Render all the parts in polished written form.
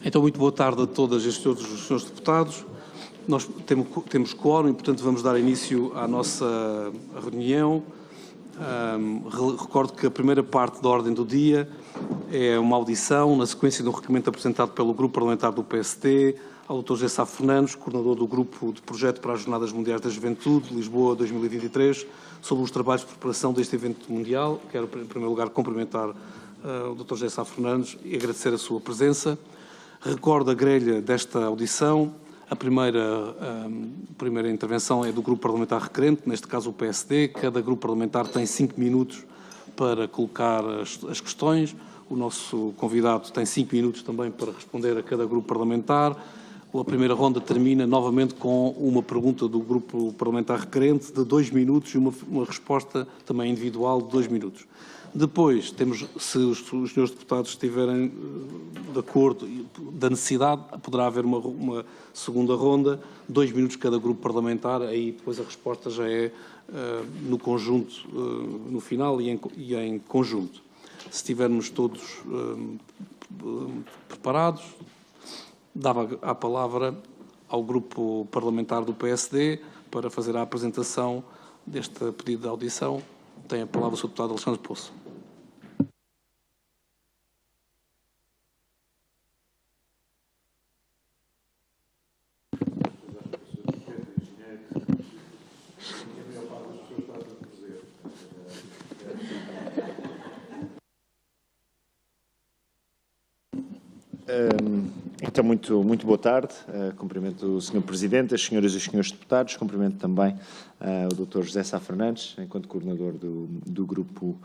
Então, muito boa tarde a todas e a todos os senhores deputados. Nós temos quórum e, portanto, vamos dar início à nossa reunião. Recordo que a primeira parte da ordem do dia é uma audição, na sequência de um requerimento apresentado pelo Grupo Parlamentar do PSD ao Dr. José Sá Fernandes, coordenador do Grupo de Projeto para as Jornadas Mundiais da Juventude, Lisboa 2023, sobre os trabalhos de preparação deste evento mundial. Quero, em primeiro lugar, cumprimentar o Dr. José Sá Fernandes e agradecer a sua presença. Recordo a grelha desta audição. A primeira intervenção é do Grupo Parlamentar requerente, neste caso o PSD. Cada Grupo Parlamentar tem 5 minutos para colocar as questões. O nosso convidado tem 5 minutos também para responder a cada Grupo Parlamentar. A primeira ronda termina novamente com uma pergunta do Grupo Parlamentar requerente de 2 minutos e uma resposta também individual de 2 minutos. Depois, se os senhores deputados estiverem de acordo da necessidade, poderá haver uma segunda ronda, 2 minutos cada grupo parlamentar, aí depois a resposta já é no conjunto, no final e em conjunto. Se estivermos todos preparados, dava a palavra ao grupo parlamentar do PSD para fazer a apresentação deste pedido de audição. Tem a palavra o Sr. Deputado Alexandre Poço. Então, muito boa tarde. Cumprimento o Sr. Presidente, as senhoras e os senhores deputados. Cumprimento também o Dr. José Sá Fernandes, enquanto coordenador do grupo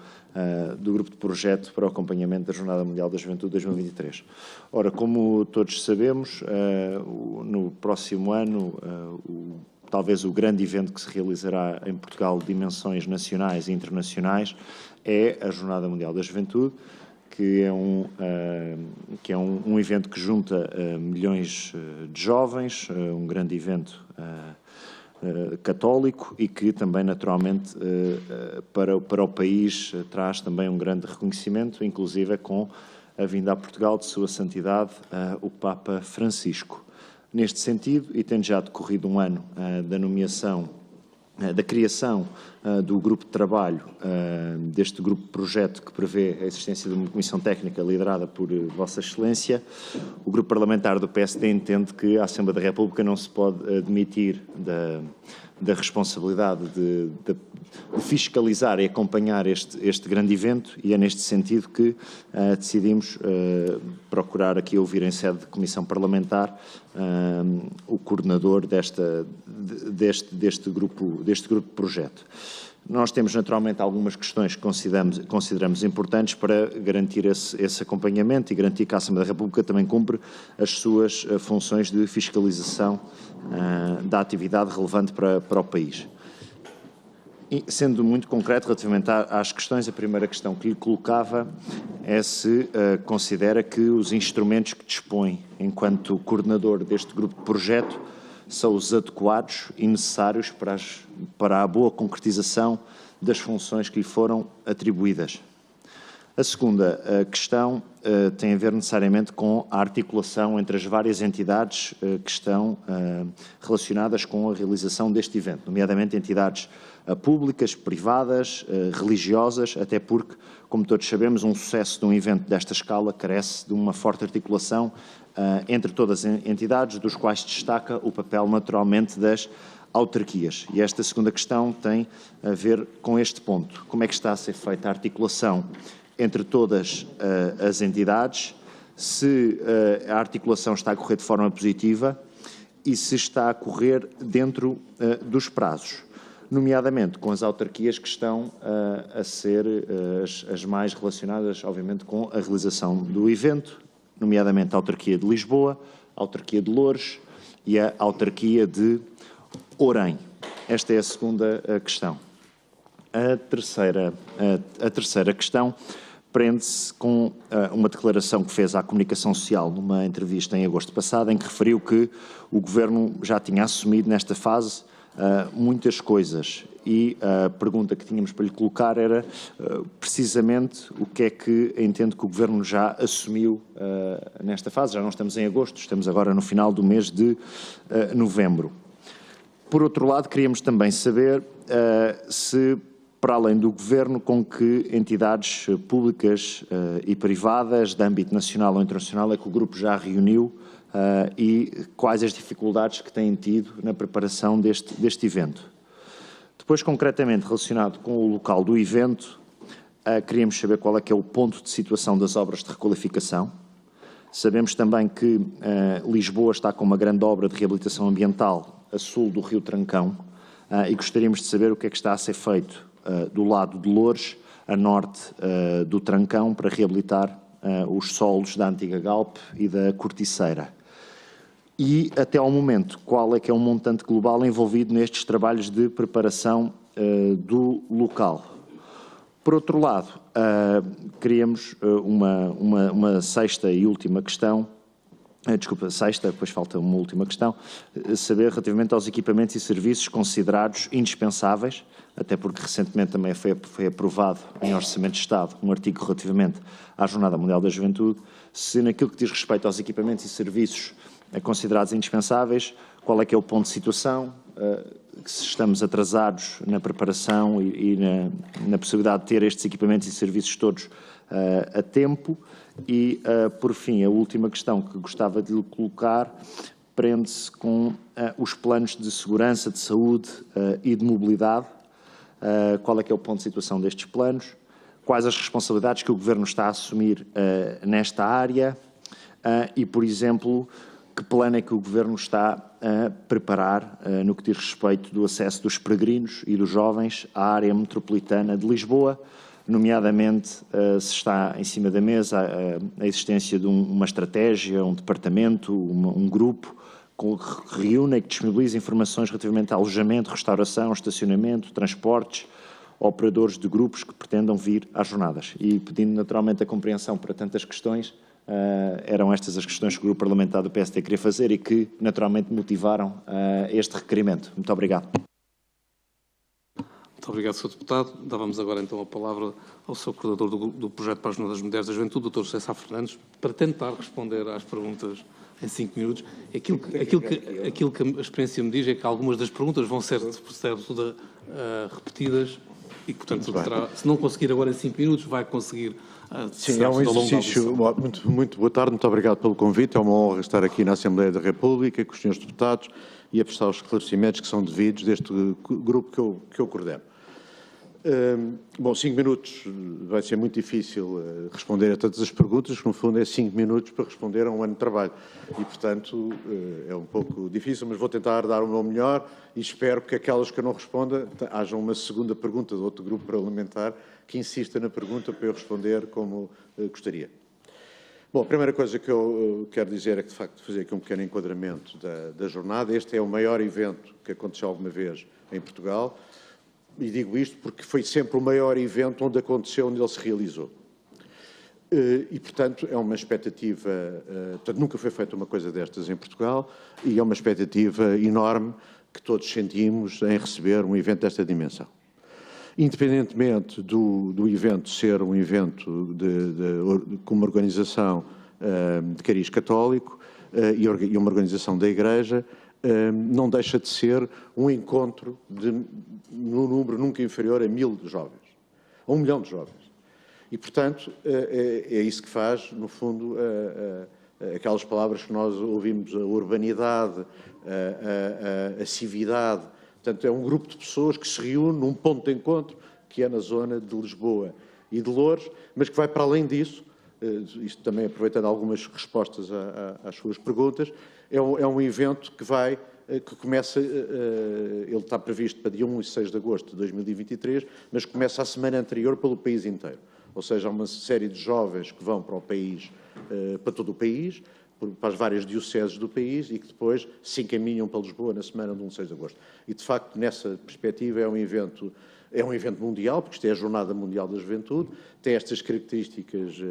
de projeto para o acompanhamento da Jornada Mundial da Juventude 2023. Ora, como todos sabemos, no próximo ano, talvez o grande evento que se realizará em Portugal de dimensões nacionais e internacionais é a Jornada Mundial da Juventude, que é um evento que junta milhões de jovens, um grande evento católico e que também, naturalmente, para o país traz também um grande reconhecimento, inclusive com a vinda a Portugal de Sua Santidade, o Papa Francisco. Neste sentido, e tendo já decorrido um ano da criação do grupo de trabalho, deste grupo de projeto que prevê a existência de uma comissão técnica liderada por Vossa Excelência, o grupo parlamentar do PSD entende que a Assembleia da República não se pode admitir da responsabilidade de fiscalizar e acompanhar este grande evento, e é neste sentido que decidimos procurar aqui ouvir em sede de comissão parlamentar o coordenador deste grupo de projeto. Nós temos naturalmente algumas questões que consideramos importantes para garantir esse acompanhamento e garantir que a Assembleia da República também cumpre as suas funções de fiscalização da atividade relevante para o país. E, sendo muito concreto relativamente às questões, a primeira questão que lhe colocava é se considera que os instrumentos que dispõe enquanto coordenador deste grupo de projeto são os adequados e necessários para a boa concretização das funções que lhe foram atribuídas. A segunda questão tem a ver necessariamente com a articulação entre as várias entidades que estão relacionadas com a realização deste evento, nomeadamente entidades públicas, privadas, religiosas, até porque, como todos sabemos, um sucesso de um evento desta escala carece de uma forte articulação entre todas as entidades, dos quais destaca o papel, naturalmente, das autarquias. E esta segunda questão tem a ver com este ponto. Como é que está a ser feita a articulação entre todas as entidades, se a articulação está a correr de forma positiva e se está a correr dentro dos prazos, nomeadamente com as autarquias que estão a ser as mais relacionadas, obviamente, com a realização do evento, nomeadamente a autarquia de Lisboa, a autarquia de Loures e a autarquia de Orem. Esta é a segunda questão. A terceira questão prende-se com uma declaração que fez à Comunicação Social numa entrevista em agosto passado, em que referiu que o Governo já tinha assumido nesta fase muitas coisas. E a pergunta que tínhamos para lhe colocar era precisamente o que é que entende que o Governo já assumiu nesta fase. Já não estamos em agosto, estamos agora no final do mês de novembro. Por outro lado, queríamos também saber se, para além do Governo, com que entidades públicas e privadas, de âmbito nacional ou internacional, é que o Grupo já reuniu e quais as dificuldades que têm tido na preparação deste evento. Depois, concretamente, relacionado com o local do evento, queríamos saber qual é que é o ponto de situação das obras de requalificação. Sabemos também que Lisboa está com uma grande obra de reabilitação ambiental a sul do Rio Trancão e gostaríamos de saber o que é que está a ser feito do lado de Loures, a norte do Trancão, para reabilitar os solos da antiga Galp e da Corticeira. E, até ao momento, qual é que é o montante global envolvido nestes trabalhos de preparação do local? Por outro lado, queríamos uma sexta e última questão, sexta, depois falta uma última questão, saber relativamente aos equipamentos e serviços considerados indispensáveis, até porque recentemente também foi aprovado em Orçamento de Estado um artigo relativamente à Jornada Mundial da Juventude, se naquilo que diz respeito aos equipamentos e serviços considerados indispensáveis, qual é que é o ponto de situação, se estamos atrasados na preparação e na possibilidade de ter estes equipamentos e serviços todos a tempo. E, por fim, a última questão que gostava de lhe colocar prende-se com os planos de segurança, de saúde e de mobilidade. Qual é que é o ponto de situação destes planos? Quais as responsabilidades que o Governo está a assumir nesta área? E, por exemplo, que plano é que o Governo está a preparar no que diz respeito do acesso dos peregrinos e dos jovens à área metropolitana de Lisboa, nomeadamente se está em cima da mesa a existência de uma estratégia, um departamento, um grupo que reúne e que disponibiliza informações relativamente a alojamento, restauração, estacionamento, transportes, operadores de grupos que pretendam vir às jornadas. E pedindo naturalmente a compreensão para tantas questões, eram estas as questões que o Grupo Parlamentar do PSD queria fazer e que naturalmente motivaram este requerimento. Muito obrigado. Muito obrigado, Sr. Deputado. Dávamos agora então a palavra ao Sr. Coordenador do Projeto para as Jornadas Mundiais da Juventude, Dr. José Sá Fernandes, para tentar responder às perguntas em 5 minutos. Aquilo que a experiência me diz é que algumas das perguntas vão ser todas repetidas e, portanto, se não conseguir agora em 5 minutos, vai conseguir. Sim, é um exercício. Muito boa tarde, muito obrigado pelo convite. É uma honra estar aqui na Assembleia da República com os senhores deputados e a prestar os esclarecimentos que são devidos deste grupo que eu coordeno. Bom, 5 minutos vai ser muito difícil responder a todas as perguntas, que no fundo é 5 minutos para responder a um ano de trabalho e, portanto, é um pouco difícil, mas vou tentar dar o meu melhor e espero que aquelas que eu não responda, haja uma segunda pergunta de outro grupo parlamentar que insista na pergunta para eu responder como gostaria. Bom, a primeira coisa que eu quero dizer é que, de facto, fazer aqui um pequeno enquadramento da jornada. Este é o maior evento que aconteceu alguma vez em Portugal. E digo isto porque foi sempre o maior evento onde aconteceu, onde ele se realizou. E, portanto, é uma expectativa... Portanto, nunca foi feita uma coisa destas em Portugal e é uma expectativa enorme que todos sentimos em receber um evento desta dimensão. Independentemente do evento ser um evento com uma organização de cariz católico e uma organização da Igreja, não deixa de ser um encontro num número nunca inferior a 1.000 jovens, a 1 milhão de jovens. E, portanto, é isso que faz, no fundo, aquelas palavras que nós ouvimos, a urbanidade, a civilidade. Portanto, é um grupo de pessoas que se reúne num ponto de encontro, que é na zona de Lisboa e de Loures, mas que vai para além disso, isto também aproveitando algumas respostas às suas perguntas, é um evento que começa, ele está previsto para dia 1 e 6 de agosto de 2023, mas começa a semana anterior pelo país inteiro. Ou seja, há uma série de jovens que vão para o país, para todo o país, para as várias dioceses do país e que depois se encaminham para Lisboa na semana de 1 e 6 de agosto. E, de facto, nessa perspectiva, é um evento É um evento mundial, porque isto é a Jornada Mundial da Juventude, tem estas características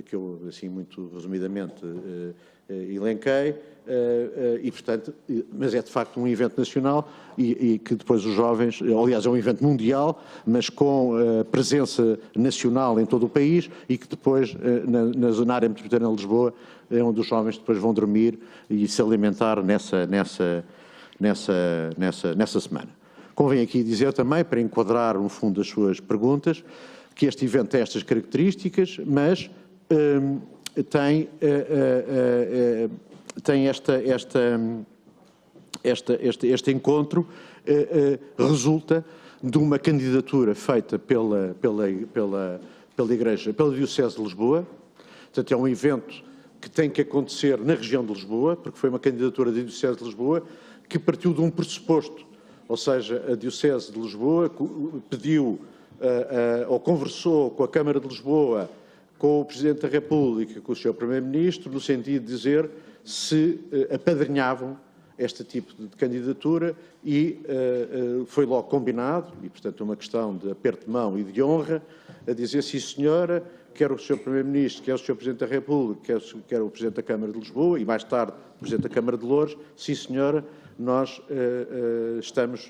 que eu, assim, muito resumidamente, elenquei, e, portanto, mas é de facto um evento nacional e que depois os jovens, aliás, é um evento mundial, mas com presença nacional em todo o país e que depois, na área metropolitana de Lisboa, é onde os jovens depois vão dormir e se alimentar nessa semana. Convém aqui dizer também, para enquadrar no fundo as suas perguntas, que este evento tem estas características, mas tem este encontro resulta de uma candidatura feita pela Igreja, pela Diocese de Lisboa. Portanto, é um evento que tem que acontecer na região de Lisboa, porque foi uma candidatura da Diocese de Lisboa que partiu de um pressuposto. Ou seja, a Diocese de Lisboa pediu ou conversou com a Câmara de Lisboa, com o Presidente da República, com o Sr. Primeiro-Ministro, no sentido de dizer se apadrinhavam este tipo de candidatura e foi logo combinado, e portanto uma questão de aperto de mão e de honra, a dizer, sim senhora, quer o Sr. Primeiro-Ministro, quer o Sr. Presidente da República, quer o Presidente da Câmara de Lisboa e mais tarde o Presidente da Câmara de Loures, sim senhora, nós estamos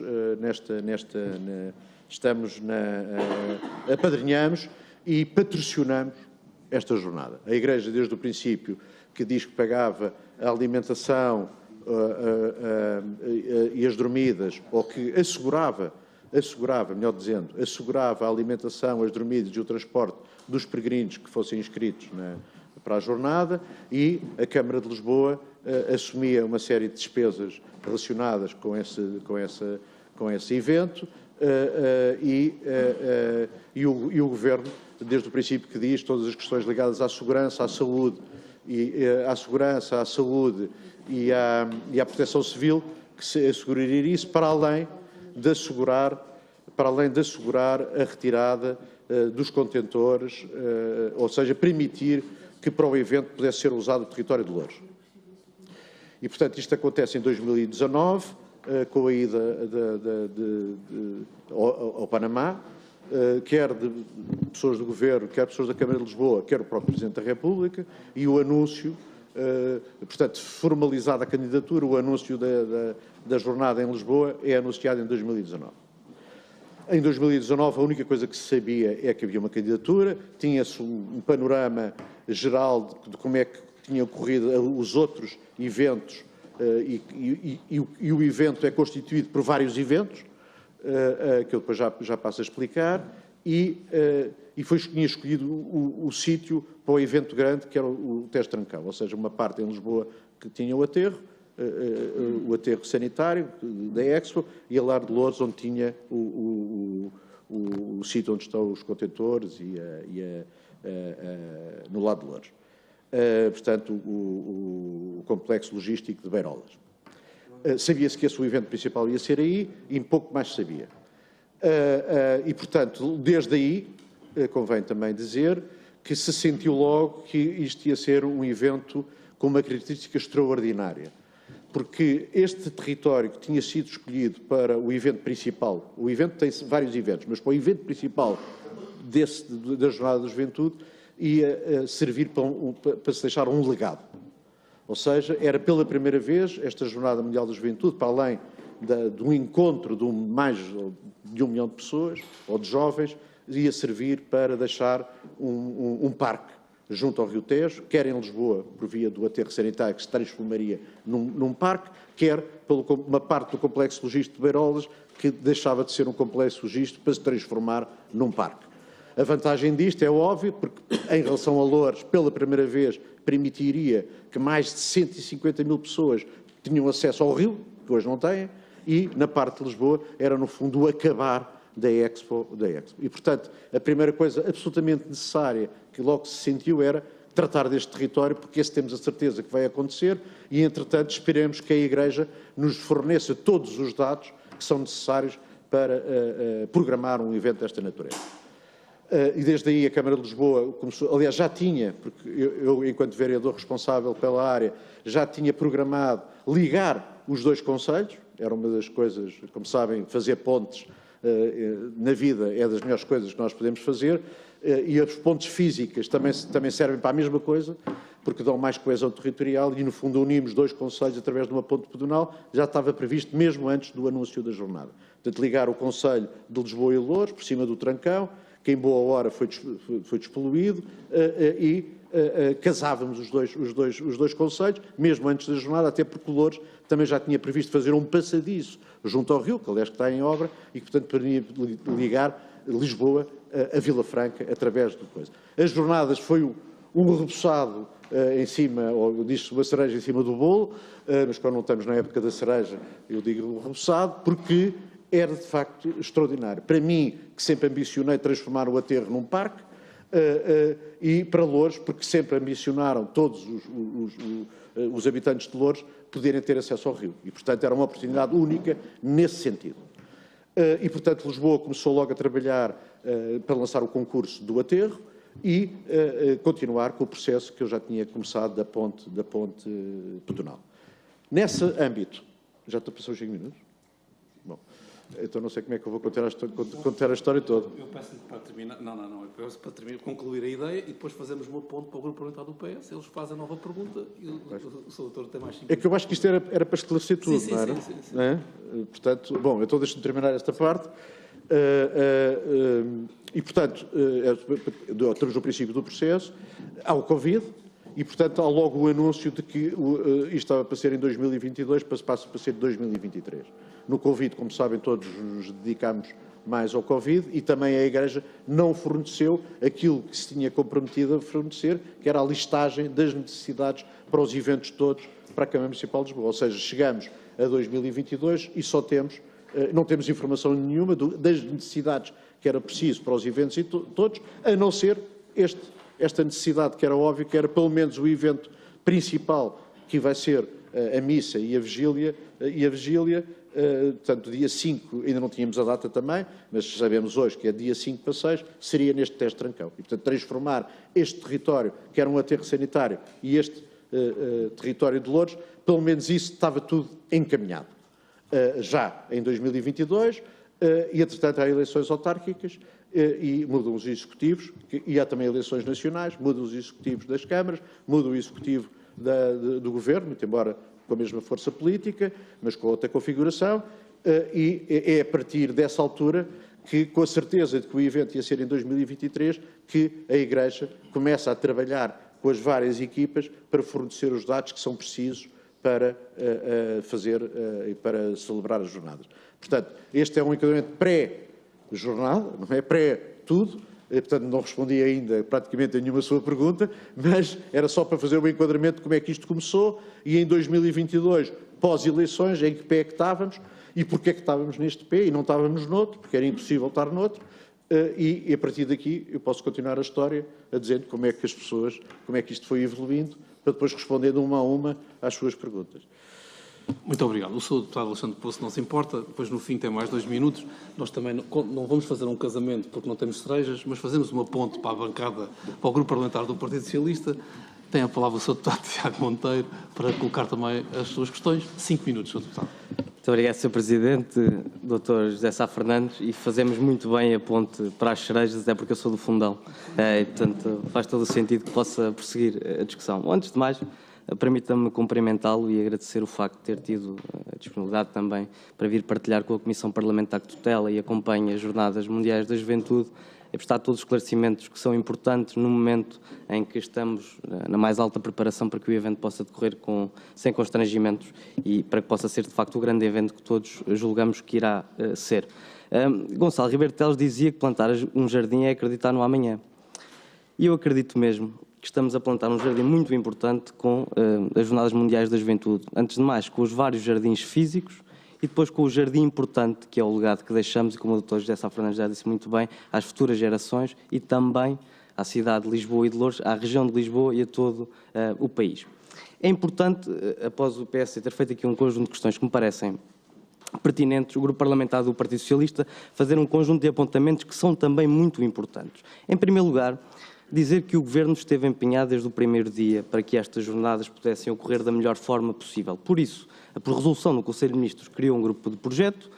apadrinhamos e patrocinamos esta jornada. A Igreja, desde o princípio, que diz que pagava a alimentação e as dormidas, ou que assegurava, melhor dizendo, assegurava a alimentação, as dormidas e o transporte dos peregrinos que fossem inscritos para a jornada, e a Câmara de Lisboa assumia uma série de despesas relacionadas com esse evento, e o Governo, desde o princípio que diz, todas as questões ligadas à segurança, à saúde e à proteção civil, que se asseguraria isso, para além de assegurar a retirada dos contentores, ou seja, permitir que para o evento pudesse ser usado o território de Loures. E, portanto, isto acontece em 2019, com a ida ao Panamá, quer de pessoas do Governo, quer pessoas da Câmara de Lisboa, quer o próprio Presidente da República, e o anúncio, portanto, formalizada a candidatura, o anúncio da jornada em Lisboa é anunciado em 2019. Em 2019, a única coisa que se sabia é que havia uma candidatura, tinha-se um panorama geral de como é que tinham ocorrido os outros eventos, e o evento é constituído por vários eventos, que eu depois já passo a explicar, e tinha escolhido o sítio para o evento grande, que era o Tejo Trancão, ou seja, uma parte em Lisboa que tinha o aterro sanitário da Expo, e a Lar de Loures, onde tinha o sítio onde estão os contentores no lado de Loures. Portanto, o complexo logístico de Beirolas. Sabia-se que esse o evento principal ia ser aí, e pouco mais sabia. E, portanto, desde aí, convém também dizer que se sentiu logo que isto ia ser um evento com uma característica extraordinária, porque este território que tinha sido escolhido para o evento principal, o evento tem vários eventos, mas para o evento principal da Jornada da Juventude, ia servir para se deixar um legado. Ou seja, era pela primeira vez esta Jornada Mundial da Juventude, para além do encontro de mais de 1 milhão de pessoas, ou de jovens, ia servir para deixar um parque junto ao Rio Tejo, quer em Lisboa, por via do aterro sanitário, que se transformaria num parque, quer por uma parte do complexo logístico de Beirolas, que deixava de ser um complexo logístico para se transformar num parque. A vantagem disto é óbvio, porque em relação a Loures, pela primeira vez, permitiria que mais de 150 mil pessoas tinham acesso ao rio, que hoje não têm, e na parte de Lisboa era, no fundo, o acabar da Expo. E, portanto, a primeira coisa absolutamente necessária que logo se sentiu era tratar deste território, porque esse temos a certeza que vai acontecer, e, entretanto, esperemos que a Igreja nos forneça todos os dados que são necessários para programar um evento desta natureza. E desde aí a Câmara de Lisboa começou, aliás, já tinha, porque eu, enquanto vereador responsável pela área, já tinha programado ligar os dois concelhos, era uma das coisas, como sabem, fazer pontes na vida é das melhores coisas que nós podemos fazer, e as pontes físicas também servem para a mesma coisa, porque dão mais coesão territorial e, no fundo, unimos dois concelhos através de uma ponte pedonal, já estava previsto mesmo antes do anúncio da jornada. Portanto, ligar o concelho de Lisboa e Loures, por cima do Trancão, que em boa hora foi despoluído, e casávamos os dois concelhos, mesmo antes da jornada, até porque Loures também já tinha previsto fazer um passadiço junto ao rio, que aliás está em obra, e que, portanto, poderia ligar Lisboa a Vila Franca através de coisa. As jornadas foi um reboçado em cima, ou diz-se uma cereja em cima do bolo, mas quando não estamos na época da cereja, eu digo reboçado, porque era de facto extraordinário. Para mim, que sempre ambicionei transformar o aterro num parque, e para Loures, porque sempre ambicionaram todos os habitantes de Loures poderem ter acesso ao rio. E, portanto, era uma oportunidade única nesse sentido. E, portanto, Lisboa começou logo a trabalhar para lançar o concurso do aterro e continuar com o processo que eu já tinha começado da ponte pedonal. Nesse âmbito, já estou a passar os 5 minutos? Bom, então não sei como é que eu vou contar a história toda. Eu peço-lhe para terminar, eu peço para terminar, concluir a ideia e depois fazemos uma ponte para o grupo parlamentar do PS, eles fazem a nova pergunta e o Sr. Doutor tem mais 5 minutos. É que eu acho que isto era para esclarecer tudo, sim, não era? Sim. É? Portanto, bom, então deixe-me terminar esta parte. E, portanto, temos o princípio do processo, há o Covid, e, portanto, há logo o anúncio de que isto estava para ser em 2022, passa para ser 2023. No Covid, como sabem, todos nos dedicámos mais ao Covid e também a Igreja não forneceu aquilo que se tinha comprometido a fornecer, que era a listagem das necessidades para os eventos todos para a Câmara Municipal de Lisboa. Ou seja, chegamos a 2022 e só não temos informação nenhuma das necessidades que era preciso para os eventos e todos, a não ser esta necessidade que era óbvio, que era pelo menos o evento principal, que vai ser a missa e a vigília, portanto, dia 5, ainda não tínhamos a data também, mas sabemos hoje que é dia 5 para 6, seria neste teste Trancão. E, portanto, transformar este território, que era um aterro sanitário, e este território de Loures, pelo menos isso estava tudo encaminhado. Já em 2022, e, entretanto, há eleições autárquicas, e mudam os executivos, e há também eleições nacionais, mudam os executivos das câmaras, muda o executivo do governo, muito embora com a mesma força política, mas com outra configuração, e é a partir dessa altura que, com a certeza de que o evento ia ser em 2023, que a Igreja começa a trabalhar com as várias equipas para fornecer os dados que são precisos para fazer e para celebrar as jornadas. Portanto, este é um enquadramento pré-jornada, não é pré-tudo, portanto não respondi ainda praticamente a nenhuma sua pergunta, mas era só para fazer o enquadramento de como é que isto começou e em 2022, pós-eleições, em que pé é que estávamos e porquê é que estávamos neste pé e não estávamos noutro, porque era impossível estar noutro, e a partir daqui eu posso continuar a história a dizer como é que como é que isto foi evoluindo, para depois responder uma a uma às suas perguntas. Muito obrigado. O Sr. Deputado Alexandre Poço não se importa, depois no fim tem mais 2 minutos. Nós também não vamos fazer um casamento porque não temos cerejas, mas fazemos uma ponte para a bancada, para o Grupo Parlamentar do Partido Socialista. Tem a palavra o Sr. Deputado Tiago Monteiro para colocar também as suas questões. 5 minutos, Sr. Deputado. Muito obrigado, Sr. Presidente, Dr. José Sá Fernandes, e fazemos muito bem a ponte para as cerejas, até porque eu sou do Fundão, e, portanto, faz todo o sentido que possa prosseguir a discussão. Antes de mais, permita-me cumprimentá-lo e agradecer o facto de ter tido a disponibilidade também para vir partilhar com a Comissão Parlamentar que tutela e acompanha as Jornadas Mundiais da Juventude, e prestar todos os esclarecimentos que são importantes no momento em que estamos na mais alta preparação para que o evento possa decorrer sem constrangimentos e para que possa ser, de facto, o grande evento que todos julgamos que irá ser. Gonçalo Ribeiro Teles dizia que plantar um jardim é acreditar no amanhã. E eu acredito mesmo que estamos a plantar um jardim muito importante com as Jornadas Mundiais da Juventude. Antes de mais, com os vários jardins físicos e depois com o jardim importante, que é o legado que deixamos, e como o Dr. José Sá Fernandes já disse muito bem, às futuras gerações e também à cidade de Lisboa e de Loures, à região de Lisboa e a todo o país. É importante, após o PS ter feito aqui um conjunto de questões que me parecem pertinentes, o Grupo Parlamentar do Partido Socialista fazer um conjunto de apontamentos que são também muito importantes. Em primeiro lugar, dizer que o Governo esteve empenhado desde o primeiro dia para que estas jornadas pudessem ocorrer da melhor forma possível. Por isso, por resolução do Conselho de Ministros, criou um grupo de projeto,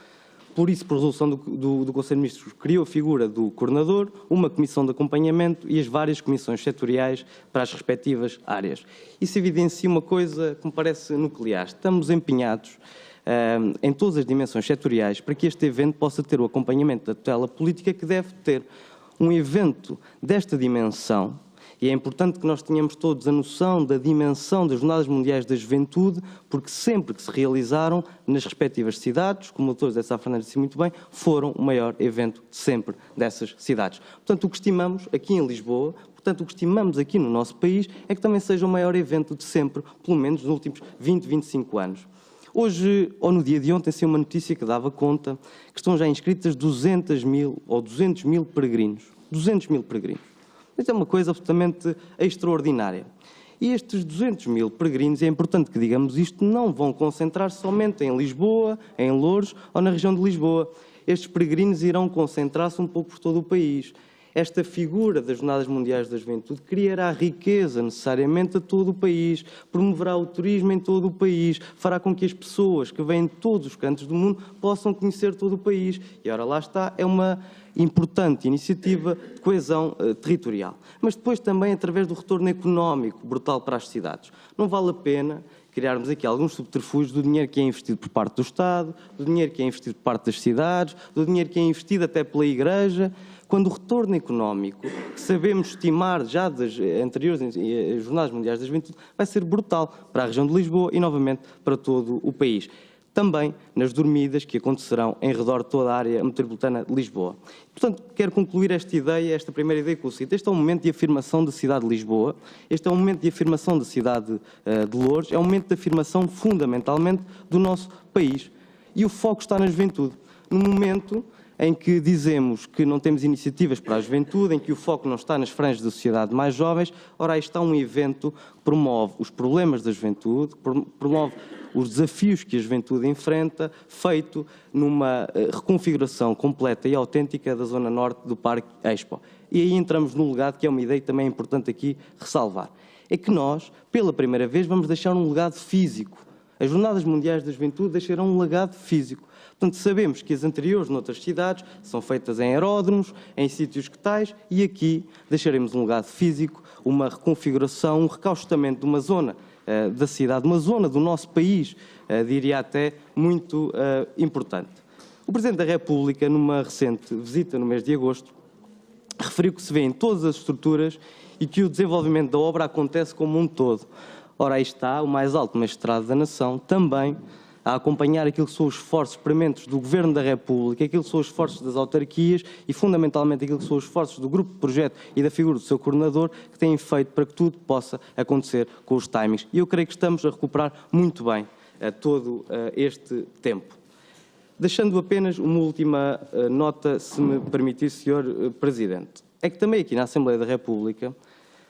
Por isso, por resolução do Conselho de Ministros, criou a figura do coordenador, uma comissão de acompanhamento e as várias comissões setoriais para as respectivas áreas. Isso evidencia uma coisa que me parece nuclear. Estamos empenhados em todas as dimensões setoriais para que este evento possa ter o acompanhamento da tutela política que deve ter. Um evento desta dimensão, e é importante que nós tenhamos todos a noção da dimensão das Jornadas Mundiais da Juventude, porque sempre que se realizaram nas respectivas cidades, como o Dr. José Sá Fernandes disse muito bem, foram o maior evento de sempre dessas cidades. Portanto, o que estimamos aqui em Lisboa, portanto, o que estimamos aqui no nosso país, é que também seja o maior evento de sempre, pelo menos nos últimos 20, 25 anos. Hoje, ou no dia de ontem, saiu uma notícia que dava conta que estão já inscritas 200 mil peregrinos. 200 mil peregrinos. Isto é uma coisa absolutamente extraordinária. E estes 200 mil peregrinos, é importante que digamos isto, não vão concentrar-se somente em Lisboa, em Loures ou na região de Lisboa. Estes peregrinos irão concentrar-se um pouco por todo o país. Esta figura das Jornadas Mundiais da Juventude criará riqueza necessariamente a todo o país, promoverá o turismo em todo o país, fará com que as pessoas que vêm de todos os cantos do mundo possam conhecer todo o país. E ora lá está, é uma importante iniciativa de coesão territorial. Mas depois também através do retorno económico brutal para as cidades. Não vale a pena criarmos aqui alguns subterfúgios do dinheiro que é investido por parte do Estado, do dinheiro que é investido por parte das cidades, do dinheiro que é investido até pela Igreja, quando o retorno económico, que sabemos estimar já das anteriores Jornadas Mundiais da Juventude, vai ser brutal para a região de Lisboa e, novamente, para todo o país. Também nas dormidas que acontecerão em redor de toda a área metropolitana de Lisboa. Portanto, quero concluir esta ideia, esta primeira ideia com o seguinte: este é um momento de afirmação da cidade de Lisboa, este é um momento de afirmação da cidade de Loures, é um momento de afirmação fundamentalmente do nosso país. E o foco está na juventude. No momento em que dizemos que não temos iniciativas para a juventude, em que o foco não está nas franjas da sociedade mais jovens, ora, aí está um evento que promove os problemas da juventude, promove os desafios que a juventude enfrenta, feito numa reconfiguração completa e autêntica da zona norte do Parque Expo. E aí entramos num legado que é uma ideia que também é importante aqui ressalvar. É que nós, pela primeira vez, vamos deixar um legado físico. As Jornadas Mundiais da Juventude deixarão um legado físico. Portanto, sabemos que as anteriores noutras cidades são feitas em aeródromos, em sítios que tais, e aqui deixaremos um legado físico, uma reconfiguração, um recaustamento de uma zona da cidade, uma zona do nosso país, diria até, muito importante. O Presidente da República, numa recente visita no mês de agosto, referiu que se vê em todas as estruturas e que o desenvolvimento da obra acontece como um todo. Ora, aí está o mais alto magistrado da nação, também a acompanhar aquilo que são os esforços prementes do Governo da República, aquilo que são os esforços das autarquias e, fundamentalmente, aquilo que são os esforços do grupo de projeto e da figura do seu coordenador, que têm feito para que tudo possa acontecer com os timings. E eu creio que estamos a recuperar muito bem todo este tempo. Deixando apenas uma última nota, se me permitir, Sr. Presidente. É que também aqui na Assembleia da República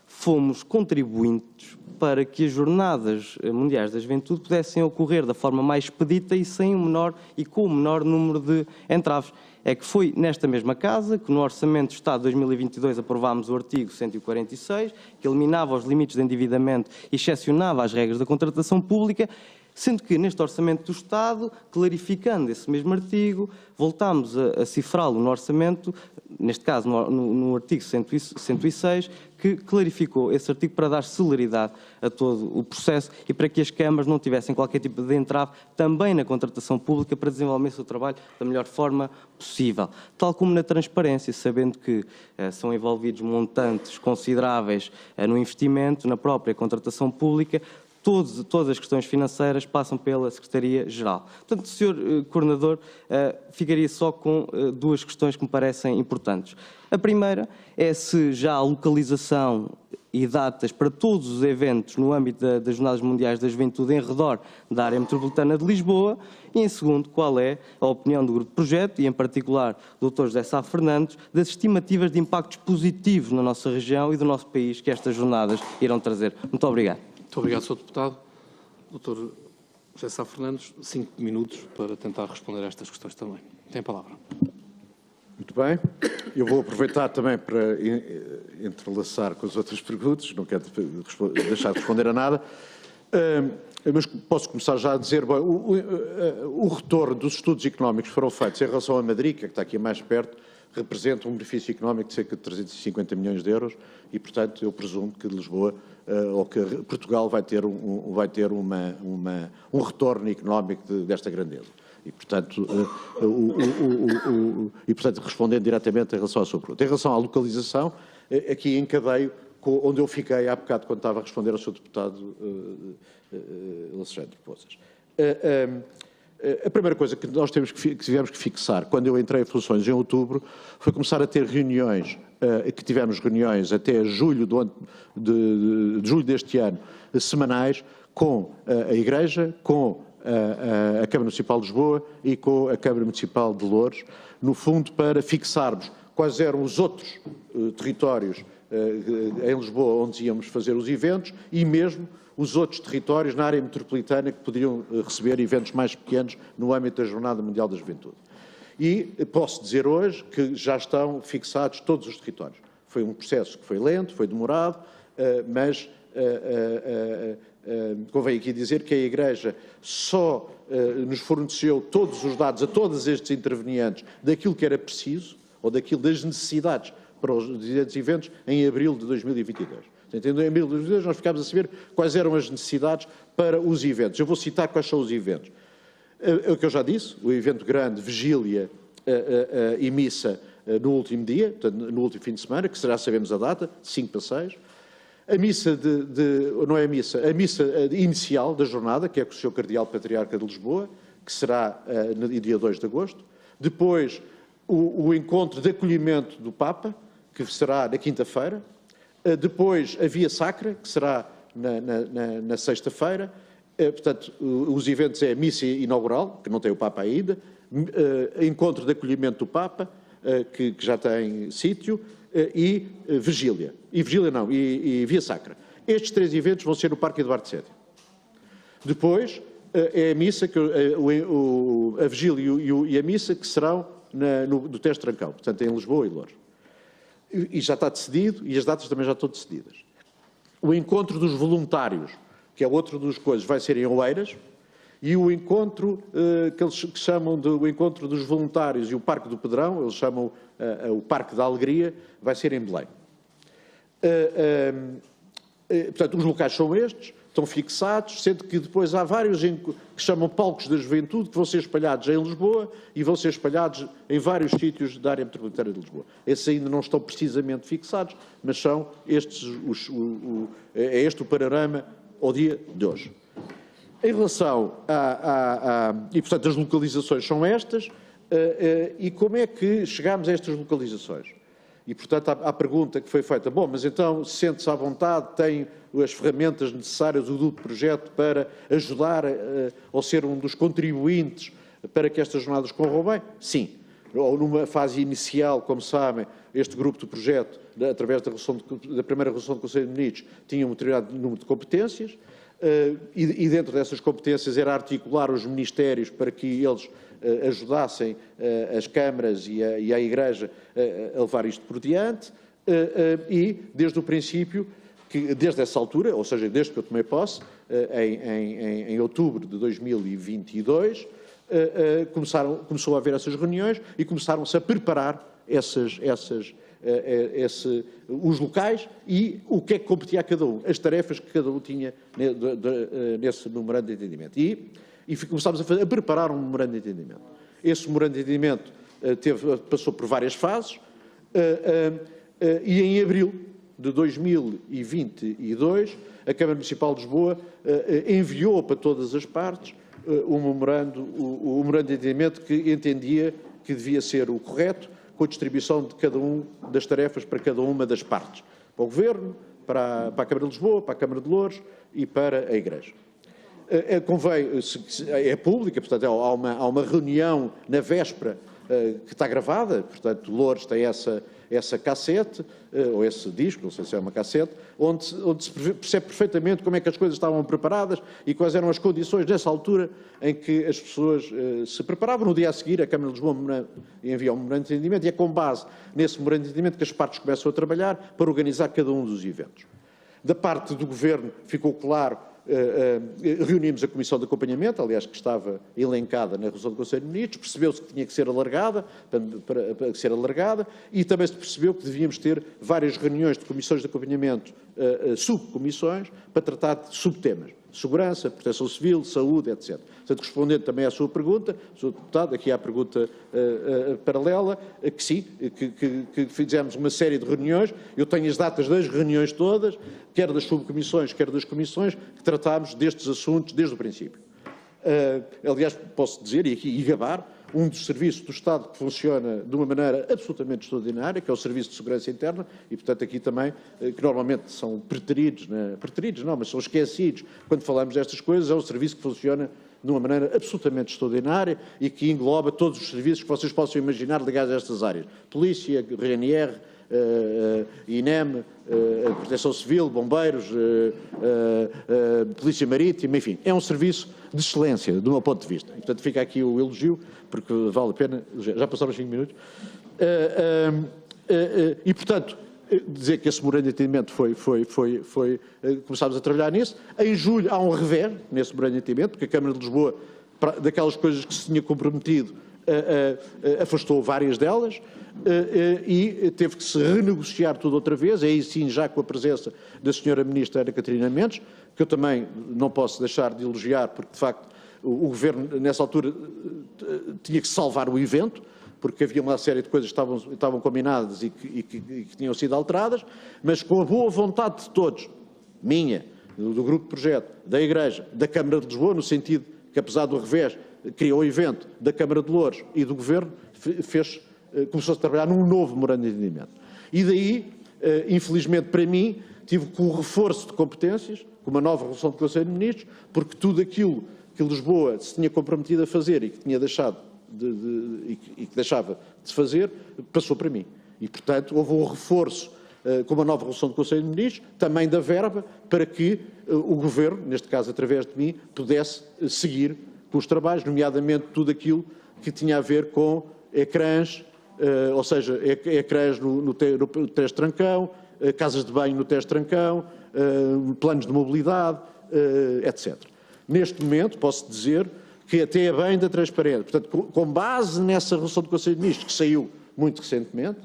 fomos contribuintes para que as Jornadas Mundiais da Juventude pudessem ocorrer da forma mais expedita e sem o menor e com o menor número de entraves. É que foi nesta mesma casa que no Orçamento de Estado de 2022 aprovámos o artigo 146, que eliminava os limites de endividamento e excepcionava as regras da contratação pública, sendo que neste Orçamento do Estado, clarificando esse mesmo artigo, voltámos a cifrá-lo no Orçamento, neste caso no artigo 106, que clarificou esse artigo para dar celeridade a todo o processo e para que as câmaras não tivessem qualquer tipo de entrave também na contratação pública para desenvolver o seu trabalho da melhor forma possível. Tal como na transparência, sabendo que são envolvidos montantes consideráveis no investimento, na própria contratação pública, todas as questões financeiras passam pela Secretaria-Geral. Portanto, Sr. Coordenador, ficaria só com duas questões que me parecem importantes. A primeira é se já há localização e datas para todos os eventos no âmbito das Jornadas Mundiais da Juventude em redor da área metropolitana de Lisboa e, em segundo, qual é a opinião do Grupo de Projeto e, em particular, do Dr. José Sá Fernandes, das estimativas de impactos positivos na nossa região e do nosso país que estas jornadas irão trazer. Muito obrigado. Muito obrigado, Sr. Deputado. Dr. José Sá Fernandes, 5 minutos para tentar responder a estas questões também. Tem a palavra. Muito bem. Eu vou aproveitar também para entrelaçar com as outras perguntas, não quero deixar de responder a nada. Mas posso começar já a dizer, bom, o retorno dos estudos económicos que foram feitos em relação a Madrid, que está aqui mais perto, representa um benefício económico de cerca de 350 milhões de euros e, portanto, eu presumo que Lisboa ou que Portugal vai ter um retorno económico desta grandeza. E, portanto, respondendo diretamente em relação à sua pergunta. Em relação à localização, aqui encadeio onde eu fiquei há bocado quando estava a responder ao Sr. Deputado Alexandre Poças. A primeira coisa que nós tivemos que fixar, quando eu entrei em funções em outubro, foi começar a ter reuniões, que tivemos reuniões até julho, de julho deste ano, semanais, com a Igreja, com a Câmara Municipal de Lisboa e com a Câmara Municipal de Loures, no fundo para fixarmos quais eram os outros territórios em Lisboa onde íamos fazer os eventos e mesmo os outros territórios na área metropolitana que poderiam receber eventos mais pequenos no âmbito da Jornada Mundial da Juventude. E posso dizer hoje que já estão fixados todos os territórios. Foi um processo que foi lento, foi demorado, mas convém aqui dizer que a Igreja só nos forneceu todos os dados a todos estes intervenientes daquilo que era preciso, ou das necessidades para os diferentes eventos, em abril de 2022. Em abril de 2022 nós ficámos a saber quais eram as necessidades para os eventos. Eu vou citar quais são os eventos. O que eu já disse, o evento grande, vigília e missa no último dia, no último fim de semana, que já sabemos a data, de 5 para 6. A missa a missa inicial da jornada, que é com o Sr. Cardeal Patriarca de Lisboa, que será no dia 2 de agosto. Depois, o encontro de acolhimento do Papa, que será na quinta-feira. Depois, a Via Sacra, que será na sexta-feira. Portanto, os eventos é a missa inaugural, que não tem o Papa ainda, encontro de acolhimento do Papa, que já tem sítio, e vigília. E Via Sacra. Estes 3 eventos vão ser no Parque Eduardo VII. Depois, é a missa, a vigília e a missa que serão do Tejo Trancão, portanto, em Lisboa e Loures. E já está decidido, e as datas também já estão decididas. O encontro dos voluntários, que é outra das coisas, vai ser em Oeiras, e o encontro que eles chamam de o encontro dos voluntários e o Parque do Pedrão, eles chamam o Parque da Alegria, vai ser em Belém. Portanto, os locais são estes, estão fixados, sendo que depois há vários que chamam palcos da juventude, que vão ser espalhados em Lisboa e vão ser espalhados em vários sítios da área metropolitana de Lisboa. Esses ainda não estão precisamente fixados, mas são estes é este o panorama ao dia de hoje. Em relação e, portanto, as localizações são estas, e como é que chegámos a estas localizações? E, portanto, a pergunta que foi feita, bom, mas então sente-se à vontade, tem as ferramentas necessárias do projeto para ajudar ou ser um dos contribuintes para que estas jornadas corram bem? Sim. Ou numa fase inicial, como sabem, este grupo do projeto, através da primeira resolução do Conselho de Ministros, tinha um determinado número de competências, e dentro dessas competências era articular os ministérios para que eles ajudassem as câmaras e a Igreja a levar isto por diante, e desde o princípio, desde essa altura, ou seja, desde que eu tomei posse, em outubro de 2022, começou a haver essas reuniões e começaram-se a preparar os locais e o que é que competia a cada um, as tarefas que cada um tinha nesse memorando de entendimento. E começámos a preparar um memorando de entendimento. Esse memorando de entendimento passou por várias fases, e em abril de 2022, a Câmara Municipal de Lisboa enviou para todas as partes o memorando de entendimento que entendia que devia ser o correto, com a distribuição de cada das tarefas para cada uma das partes. Para o Governo, para a Câmara de Lisboa, para a Câmara de Loures e para a Igreja. É pública, portanto, há uma reunião na véspera que está gravada, portanto, Loures tem essa cassete, ou esse disco, não sei se é uma cassete, onde se percebe perfeitamente como é que as coisas estavam preparadas e quais eram as condições nessa altura em que as pessoas se preparavam. No dia a seguir, a Câmara de Lisboa envia um memorando de entendimento e é com base nesse memorando de entendimento que as partes começam a trabalhar para organizar cada um dos eventos. Da parte do Governo ficou claro reunimos a Comissão de Acompanhamento, aliás, que estava elencada na resolução do Conselho de Ministros, percebeu-se que tinha que ser alargada, para ser alargada, e também se percebeu que devíamos ter várias reuniões de comissões de acompanhamento, subcomissões, para tratar de subtemas. Segurança, proteção civil, saúde, etc. Portanto, respondendo também à sua pergunta, Sr. Deputado, aqui há a pergunta paralela, que sim, que fizemos uma série de reuniões, eu tenho as datas das reuniões todas, quer das subcomissões, quer das comissões, que tratámos destes assuntos desde o princípio. Aliás, posso dizer, e gabar, um dos serviços do Estado que funciona de uma maneira absolutamente extraordinária, que é o Serviço de Segurança Interna, e, portanto, aqui também, que normalmente são preteridos, não, mas são esquecidos quando falamos destas coisas, é um serviço que funciona de uma maneira absolutamente extraordinária e que engloba todos os serviços que vocês possam imaginar ligados a estas áreas. Polícia, RNR, INEM, Proteção Civil, Bombeiros, Polícia Marítima, enfim, é um serviço de excelência, do meu ponto de vista. E, portanto, fica aqui o elogio, porque vale a pena, já passaram os 5 minutos, e, portanto, dizer que esse memorando de entendimento começámos a trabalhar nisso. Em julho há um revés nesse memorando de entendimento, porque a Câmara de Lisboa, daquelas coisas que se tinha comprometido, afastou várias delas e teve que se renegociar tudo outra vez, aí sim já com a presença da Sra. Ministra Ana Catarina Mendes, que eu também não posso deixar de elogiar, porque de facto o Governo nessa altura tinha que salvar o evento, porque havia uma série de coisas que estavam combinadas e que tinham sido alteradas, mas com a boa vontade de todos, minha, do Grupo de Projeto, da Igreja, da Câmara de Lisboa, no sentido que, apesar do revés, criou o evento da Câmara de Louros e do Governo, começou a trabalhar num novo memorando de entendimento. E daí, infelizmente para mim, tive com o reforço de competências, com uma nova resolução do Conselho de Ministros, porque tudo aquilo que Lisboa se tinha comprometido a fazer e que tinha deixado e que deixava de se fazer, passou para mim. E, portanto, houve um reforço com uma nova resolução do Conselho de Ministros, também da verba, para que o Governo, neste caso através de mim, pudesse seguir com os trabalhos, nomeadamente tudo aquilo que tinha a ver com ecrãs, ou seja, ecrãs no Tejo Trancão, casas de banho no Tejo Trancão, planos de mobilidade, etc. Neste momento, posso dizer que até é bem da transparência. Portanto, com base nessa resolução do Conselho de Ministros, que saiu muito recentemente,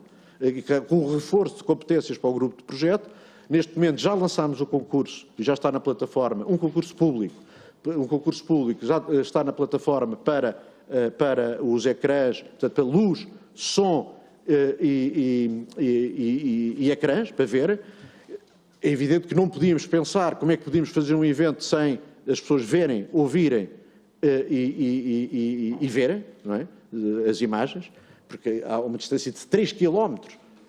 com o reforço de competências para o grupo de projeto, neste momento já lançámos o concurso, e já está na plataforma, um concurso público já está na plataforma para os ecrãs, portanto, para luz, som e ecrãs, para ver. É evidente que não podíamos pensar como é que podíamos fazer um evento sem as pessoas verem, ouvirem e verem, não é? As imagens, porque há uma distância de 3 km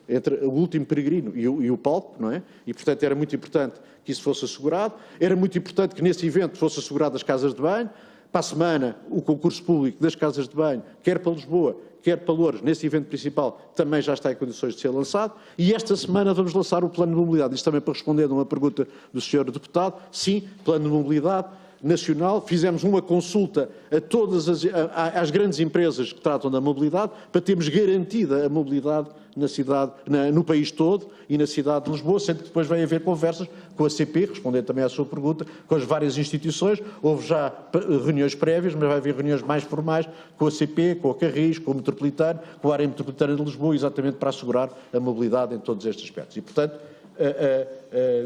entre o último peregrino e o palco, não é? E, portanto, era muito importante que isso fosse assegurado. Era muito importante que nesse evento fosse assegurado as casas de banho. Para a semana, o concurso público das casas de banho, quer para Lisboa, quer para Louros, nesse evento principal, também já está em condições de ser lançado. E esta semana vamos lançar o plano de mobilidade. Isto também para responder a uma pergunta do Sr. Deputado. Sim, plano de mobilidade nacional. Fizemos uma consulta a todas às grandes empresas que tratam da mobilidade, para termos garantida a mobilidade na cidade, no país todo e na cidade de Lisboa, sendo que depois vai haver conversas com a CP, respondendo também à sua pergunta, com as várias instituições. Houve já reuniões prévias, mas vai haver reuniões mais formais com a CP, com a Carris, com o Metropolitano, com a área metropolitana de Lisboa, exatamente para assegurar a mobilidade em todos estes aspectos. E, portanto,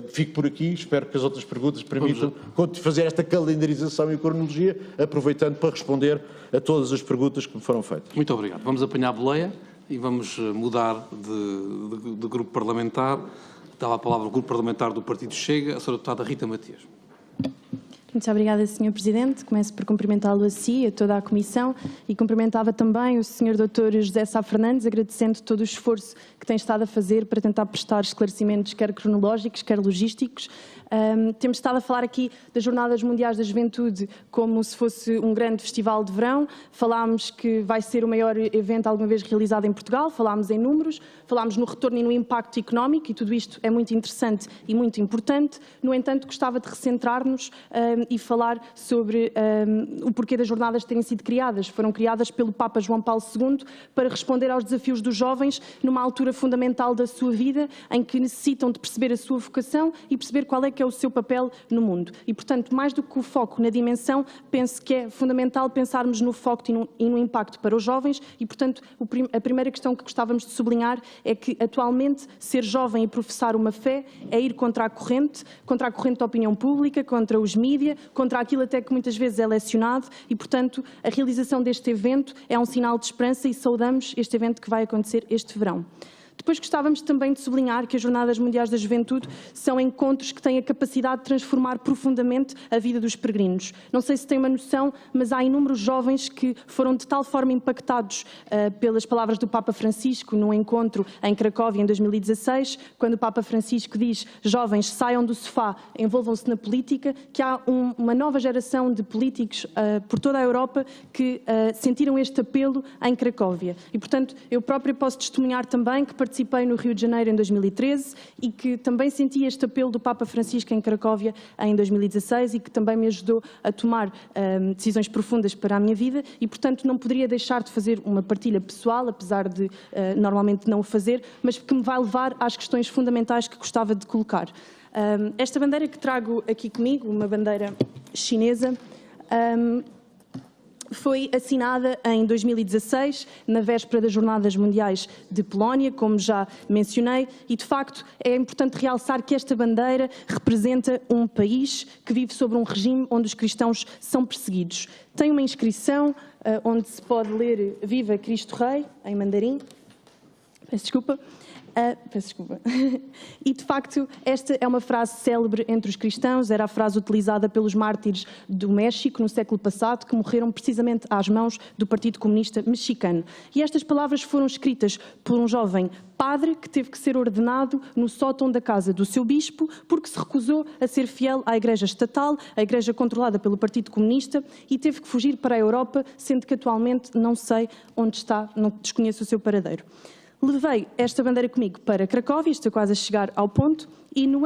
fico por aqui, espero que as outras perguntas permitam fazer esta calendarização e cronologia, aproveitando para responder a todas as perguntas que me foram feitas. Muito obrigado. Vamos apanhar a boleia e vamos mudar de grupo parlamentar. Dá a palavra ao grupo parlamentar do Partido Chega, a Sra. Deputada Rita Matias. Muito obrigada, Sr. Presidente. Começo por cumprimentá-lo a si, a toda a Comissão, e cumprimentava também o Sr. Dr. José Sá Fernandes, agradecendo todo o esforço que tem estado a fazer para tentar prestar esclarecimentos, quer cronológicos, quer logísticos. Temos estado a falar aqui das Jornadas Mundiais da Juventude como se fosse um grande festival de verão. Falámos que vai ser o maior evento alguma vez realizado em Portugal, falámos em números, falámos no retorno e no impacto económico, e tudo isto é muito interessante e muito importante. No entanto, gostava de recentrar-nos e falar sobre o porquê das jornadas terem sido criadas. Foram criadas pelo Papa João Paulo II para responder aos desafios dos jovens numa altura fundamental da sua vida, em que necessitam de perceber a sua vocação e perceber qual é que é o seu papel no mundo. E, portanto, mais do que o foco na dimensão, penso que é fundamental pensarmos no foco e no impacto para os jovens e, portanto, a primeira questão que gostávamos de sublinhar é que, atualmente, ser jovem e professar uma fé é ir contra a corrente da opinião pública, contra os mídias, contra aquilo até que muitas vezes é lecionado e, portanto, a realização deste evento é um sinal de esperança e saudamos este evento que vai acontecer este verão. Depois gostávamos também de sublinhar que as Jornadas Mundiais da Juventude são encontros que têm a capacidade de transformar profundamente a vida dos peregrinos. Não sei se têm uma noção, mas há inúmeros jovens que foram de tal forma impactados pelas palavras do Papa Francisco num encontro em Cracóvia em 2016, quando o Papa Francisco diz: jovens, saiam do sofá, envolvam-se na política, que há uma nova geração de políticos por toda a Europa que sentiram este apelo em Cracóvia. E, portanto, eu própria posso testemunhar também que participei no Rio de Janeiro em 2013 e que também senti este apelo do Papa Francisco em Cracóvia em 2016 e que também me ajudou a tomar decisões profundas para a minha vida e, portanto, não poderia deixar de fazer uma partilha pessoal, apesar de normalmente não o fazer, mas que me vai levar às questões fundamentais que gostava de colocar. Esta bandeira que trago aqui comigo, uma bandeira chinesa, foi assinada em 2016, na véspera das Jornadas Mundiais de Polónia, como já mencionei, e de facto é importante realçar que esta bandeira representa um país que vive sobre um regime onde os cristãos são perseguidos. Tem uma inscrição onde se pode ler Viva Cristo Rei, em mandarim. Peço desculpa. E, de facto, esta é uma frase célebre entre os cristãos, era a frase utilizada pelos mártires do México no século passado, que morreram precisamente às mãos do Partido Comunista Mexicano. E estas palavras foram escritas por um jovem padre que teve que ser ordenado no sótão da casa do seu bispo, porque se recusou a ser fiel à Igreja Estatal, a Igreja controlada pelo Partido Comunista, e teve que fugir para a Europa, sendo que atualmente não sei onde está, não desconheço o seu paradeiro. Levei esta bandeira comigo para Cracóvia, estou quase a chegar ao ponto, e no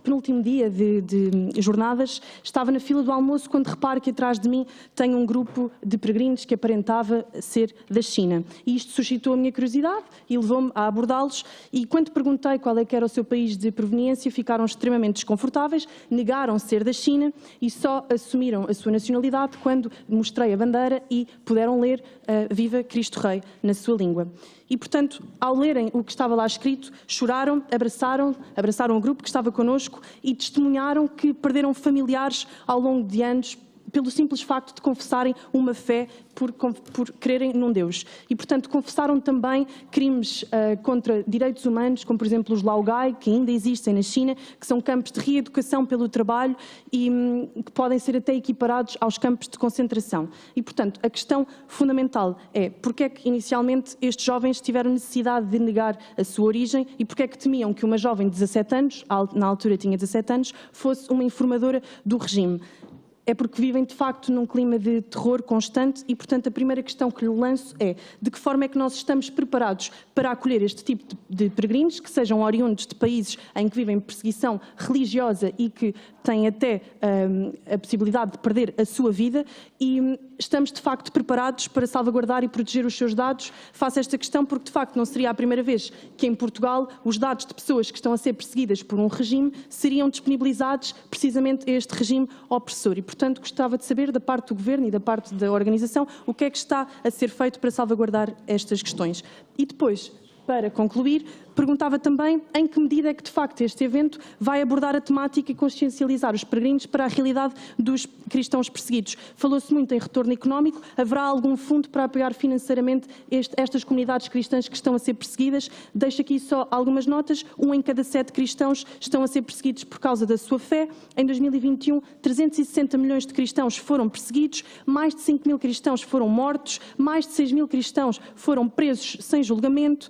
penúltimo dia de jornadas estava na fila do almoço quando reparo que atrás de mim tem um grupo de peregrinos que aparentava ser da China. E isto suscitou a minha curiosidade e levou-me a abordá-los e quando perguntei qual é que era o seu país de proveniência, ficaram extremamente desconfortáveis, negaram ser da China e só assumiram a sua nacionalidade quando mostrei a bandeira e puderam ler Viva Cristo Rei na sua língua. E, portanto, ao lerem o que estava lá escrito, choraram, abraçaram o grupo que estava connosco e testemunharam que perderam familiares ao longo de anos pelo simples facto de confessarem uma fé por crerem num Deus. E, portanto, confessaram também crimes contra direitos humanos, como, por exemplo, os laogai, que ainda existem na China, que são campos de reeducação pelo trabalho e que podem ser até equiparados aos campos de concentração. E, portanto, a questão fundamental é porque é que, inicialmente, estes jovens tiveram necessidade de negar a sua origem e porque é que temiam que uma jovem de 17 anos, na altura tinha 17 anos, fosse uma informadora do regime. É porque vivem, de facto, num clima de terror constante e, portanto, a primeira questão que lhe lanço é de que forma é que nós estamos preparados para acolher este tipo de peregrinos, que sejam oriundos de países em que vivem perseguição religiosa e que têm até a possibilidade de perder a sua vida e estamos, de facto, preparados para salvaguardar e proteger os seus dados. Faço esta questão porque, de facto, não seria a primeira vez que, em Portugal, os dados de pessoas que estão a ser perseguidas por um regime seriam disponibilizados precisamente a este regime opressor. E, portanto, gostava de saber da parte do Governo e da parte da organização o que é que está a ser feito para salvaguardar estas questões. E depois, para concluir, perguntava também em que medida é que, de facto, este evento vai abordar a temática e consciencializar os peregrinos para a realidade dos cristãos perseguidos. Falou-se muito em retorno económico. Haverá algum fundo para apoiar financeiramente estas comunidades cristãs que estão a ser perseguidas? Deixo aqui só algumas notas. 1 em cada 7 cristãos estão a ser perseguidos por causa da sua fé. Em 2021, 360 milhões de cristãos foram perseguidos, mais de 5 mil cristãos foram mortos, mais de 6 mil cristãos foram presos sem julgamento.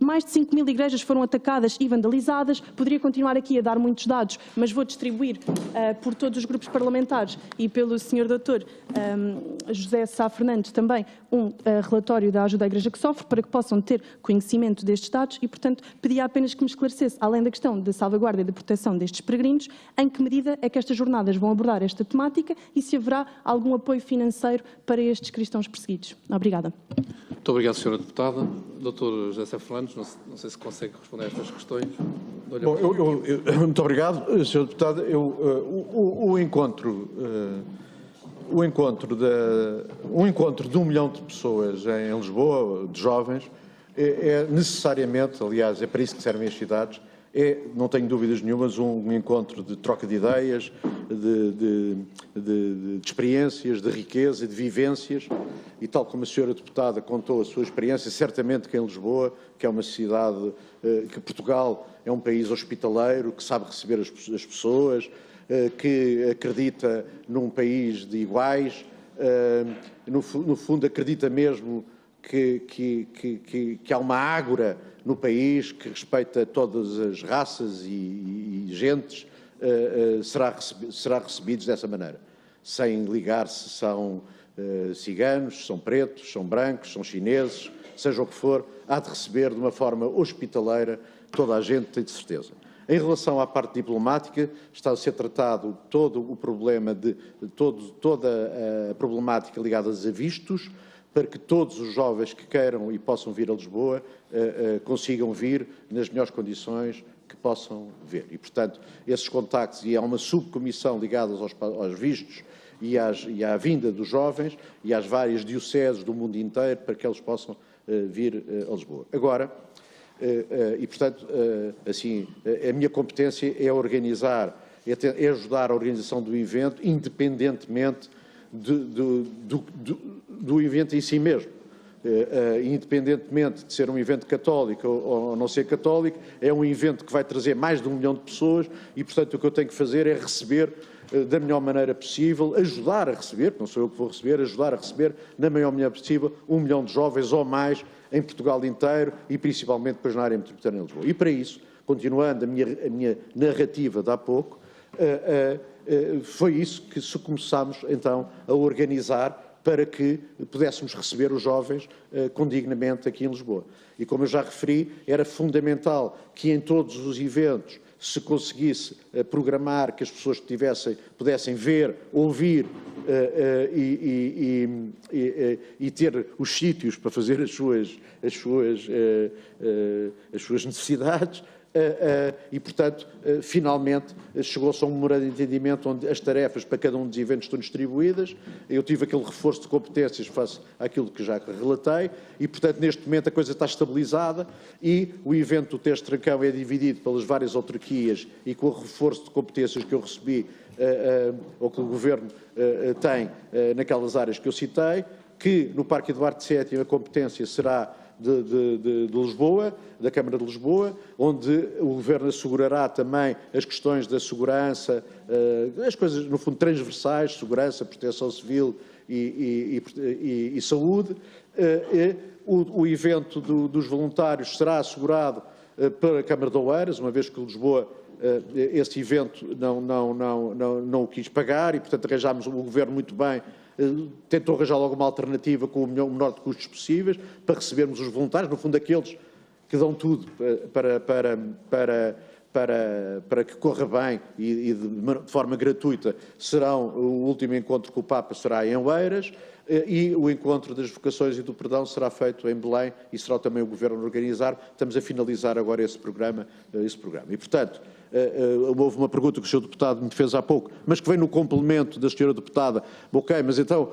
mais de 5 mil igrejas foram atacadas e vandalizadas. Poderia continuar aqui a dar muitos dados, mas vou distribuir por todos os grupos parlamentares e pelo Sr. Dr. José Sá Fernandes também um relatório da Ajuda à Igreja que Sofre, para que possam ter conhecimento destes dados e, portanto, pedia apenas que me esclarecesse, além da questão da salvaguarda e da proteção destes peregrinos, em que medida é que estas jornadas vão abordar esta temática e se haverá algum apoio financeiro para estes cristãos perseguidos. Obrigada. Muito obrigado, Sra. Deputada. Dr. José Fernandes, não sei se consegue responder a estas questões. Bom, muito obrigado, Sr. Deputado. O encontro de 1 milhão de pessoas em Lisboa, de jovens, é necessariamente, aliás, é para isso que servem as cidades, não tenho dúvidas nenhumas, um encontro de troca de ideias, de experiências, de riqueza, de vivências, e tal como a senhora deputada contou a sua experiência, certamente que em Lisboa, que é uma cidade, que Portugal é um país hospitaleiro, que sabe receber as pessoas, que acredita num país de iguais, no fundo acredita mesmo que há uma ágora no país que respeita todas as raças e gentes, será recebidos dessa maneira, sem ligar se são ciganos, são pretos, são brancos, são chineses, seja o que for, há de receber de uma forma hospitaleira toda a gente, tem de certeza. Em relação à parte diplomática, está a ser tratado todo o problema toda a problemática ligada a vistos, para que todos os jovens que queiram e possam vir a Lisboa consigam vir nas melhores condições que possam vir. E, portanto, esses contactos, e há uma subcomissão ligada aos vistos e à vinda dos jovens e às várias dioceses do mundo inteiro para que eles possam vir a Lisboa. Agora, e, portanto, assim, a minha competência é organizar, é ajudar a organização do evento, independentemente do evento em si mesmo. Independentemente de ser um evento católico ou não ser católico, é um evento que vai trazer mais de 1 milhão de pessoas e, portanto, o que eu tenho que fazer é receber da melhor maneira possível, ajudar a receber, não sou eu que vou receber, ajudar a receber na maior maneira possível 1 milhão de jovens ou mais em Portugal inteiro e principalmente depois na área metropolitana de Lisboa. E para isso, continuando a minha narrativa de há pouco, foi isso que começámos então a organizar para que pudéssemos receber os jovens condignamente aqui em Lisboa. E como eu já referi, era fundamental que em todos os eventos se conseguisse programar, que as pessoas pudessem ver, ouvir e ter os sítios para fazer as suas necessidades. E, portanto, finalmente chegou-se a um memorando de entendimento onde as tarefas para cada um dos eventos estão distribuídas. Eu tive aquele reforço de competências face àquilo que já relatei e, portanto, neste momento a coisa está estabilizada e o evento do Teste Trancão é dividido pelas várias autarquias e com o reforço de competências que eu recebi ou que o Governo tem naquelas áreas que eu citei, que no Parque Eduardo VII a competência será de Lisboa, da Câmara de Lisboa, onde o Governo assegurará também as questões da segurança, as coisas, no fundo, transversais, segurança, proteção civil e saúde. O evento dos voluntários será assegurado pela Câmara de Oeiras, uma vez que Lisboa esse evento não o quis pagar e, portanto, arranjámos o Governo muito bem, tentou arranjar logo uma alternativa com o menor de custos possíveis para recebermos os voluntários, no fundo aqueles que dão tudo para que corra bem e de forma gratuita. O último encontro com o Papa será em Oeiras e o encontro das vocações e do perdão será feito em Belém e será também o Governo a organizar. Estamos a finalizar agora esse programa. E, portanto, houve uma pergunta que o Sr. Deputado me fez há pouco, mas que vem no complemento da Sra. Deputada. Ok, mas então,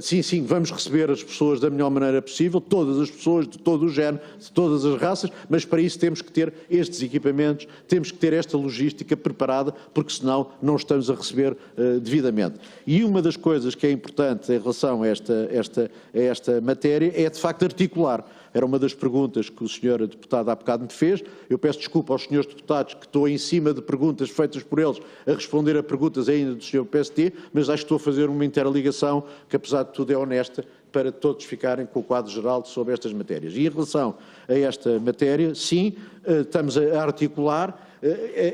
sim, vamos receber as pessoas da melhor maneira possível, todas as pessoas, de todo o género, de todas as raças, mas para isso temos que ter estes equipamentos, temos que ter esta logística preparada, porque senão não estamos a receber devidamente. E uma das coisas que é importante em relação a esta matéria é, de facto, articular. Era uma das perguntas que o Sr. Deputado há bocado me fez. Eu peço desculpa aos Srs. Deputados que estou em cima de perguntas feitas por eles a responder a perguntas ainda do Sr. PST, mas acho que estou a fazer uma interligação que, apesar de tudo, é honesta para todos ficarem com o quadro geral sobre estas matérias. E em relação a esta matéria, sim, estamos a articular,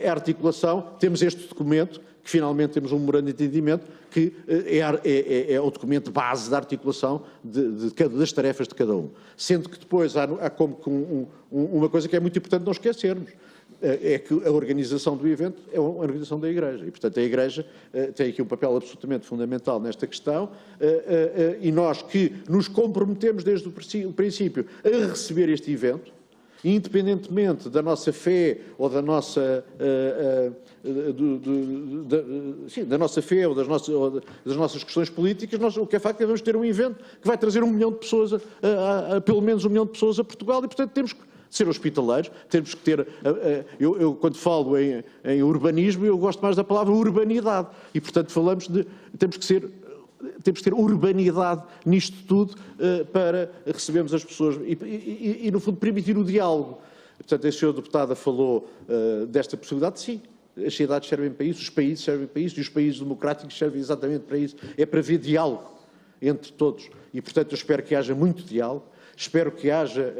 a articulação, temos este documento, que finalmente temos um memorando de entendimento, que é o documento base da articulação das tarefas de cada um. Sendo que depois há como uma coisa que é muito importante não esquecermos, é que a organização do evento é uma organização da Igreja. E, portanto, a Igreja tem aqui um papel absolutamente fundamental nesta questão, e nós que nos comprometemos desde o princípio a receber este evento, independentemente da nossa fé ou da nossa, da nossa fé ou das nossas questões políticas, o que é facto é que vamos ter um evento que vai trazer 1 milhão de pessoas, pelo menos 1 milhão de pessoas a Portugal, e, portanto, temos que ser hospitaleiros, temos que ter... Eu quando falo em urbanismo, eu gosto mais da palavra urbanidade, e, portanto, temos que ter urbanidade nisto tudo para recebermos as pessoas e, no fundo, permitir o diálogo. Portanto, a senhora deputada falou desta possibilidade, sim. As cidades servem para isso, os países servem para isso, e os países democráticos servem exatamente para isso. É para haver diálogo entre todos. E, portanto, eu espero que haja muito diálogo, espero que haja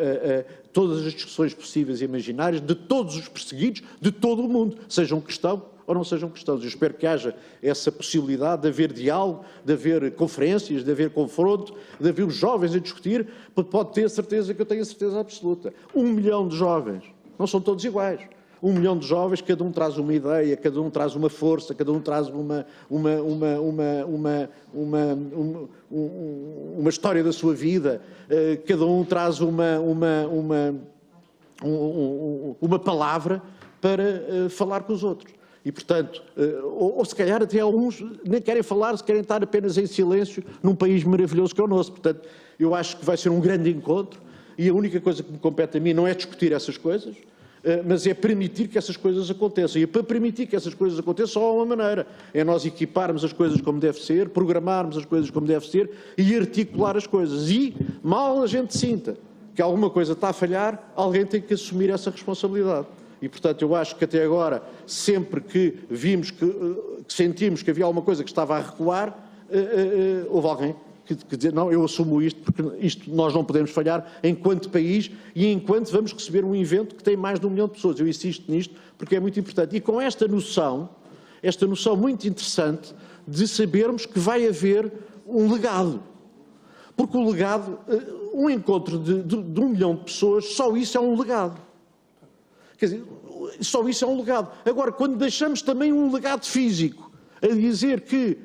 todas as discussões possíveis e imaginárias de todos os perseguidos, de todo o mundo, sejam cristãos ou não sejam cristãos. Eu espero que haja essa possibilidade de haver diálogo, de haver conferências, de haver confronto, de haver os jovens a discutir, pode ter certeza que eu tenho a certeza absoluta. 1 milhão de jovens, não são todos iguais. 1 milhão de jovens, cada um traz uma ideia, cada um traz uma força, cada um traz uma história da sua vida, cada um traz uma palavra para falar com os outros. E, portanto, ou se calhar até alguns nem querem falar, se querem estar apenas em silêncio num país maravilhoso que é o nosso. Portanto, eu acho que vai ser um grande encontro e a única coisa que me compete a mim não é discutir essas coisas, mas é permitir que essas coisas aconteçam. E para permitir que essas coisas aconteçam, só há uma maneira. É nós equiparmos as coisas como deve ser, programarmos as coisas como deve ser e articular as coisas. E, mal a gente sinta que alguma coisa está a falhar, alguém tem que assumir essa responsabilidade. E, portanto, eu acho que até agora, sempre que vimos, que sentimos que havia alguma coisa que estava a recuar, houve alguém que dizer, não, eu assumo isto, porque isto nós não podemos falhar enquanto país e enquanto vamos receber um evento que tem mais de 1 milhão de pessoas. Eu insisto nisto porque é muito importante. E com esta noção muito interessante de sabermos que vai haver um legado. Porque o legado, um encontro de 1 milhão de pessoas, só isso é um legado. Quer dizer, só isso é um legado. Agora, quando deixamos também um legado físico, a dizer que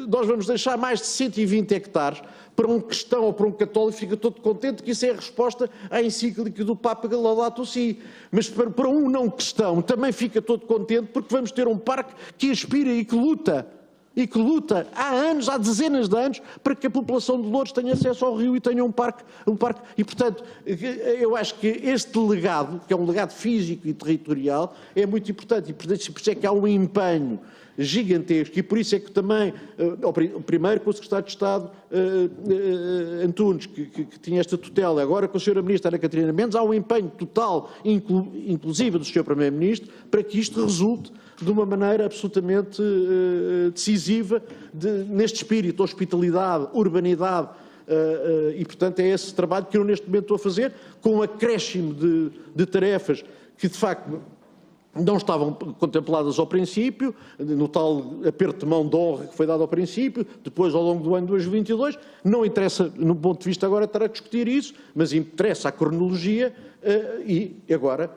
nós vamos deixar mais de 120 hectares para um cristão ou para um católico, fica todo contente que isso é a resposta à encíclica do Papa Laudato Si. Mas para um não cristão também fica todo contente porque vamos ter um parque que aspira e que luta há anos, há dezenas de anos, para que a população de Loures tenha acesso ao rio e tenha um parque. E, portanto, eu acho que este legado, que é um legado físico e territorial, é muito importante. E, por isso é que há um empenho gigantesco, e por isso é que também, primeiro com o Secretário de Estado Antunes, que tinha esta tutela, agora com a Sra. Ministra Ana Catarina Mendes, há um empenho total, inclusive do Sr. Primeiro-Ministro, para que isto resulte de uma maneira absolutamente decisiva neste espírito, hospitalidade, urbanidade, e portanto é esse trabalho que eu neste momento estou a fazer, com um acréscimo de tarefas que de facto não estavam contempladas ao princípio, no tal aperto de mão de honra que foi dado ao princípio, depois ao longo do ano de 2022, não interessa, no ponto de vista agora, estar a discutir isso, mas interessa a cronologia e agora,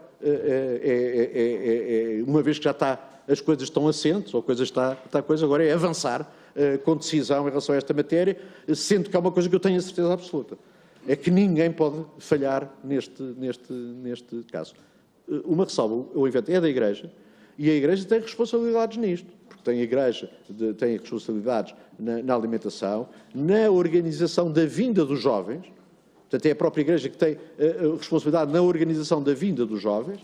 uma vez que já está, as coisas estão assentes, ou a coisa está a coisa, agora é avançar com decisão em relação a esta matéria, sendo que há uma coisa que eu tenho a certeza absoluta, é que ninguém pode falhar neste caso. Uma ressalva, o evento é da Igreja e a Igreja tem responsabilidades nisto, porque tem a Igreja tem responsabilidades na alimentação, na organização da vinda dos jovens, portanto é a própria Igreja que tem responsabilidade na organização da vinda dos jovens,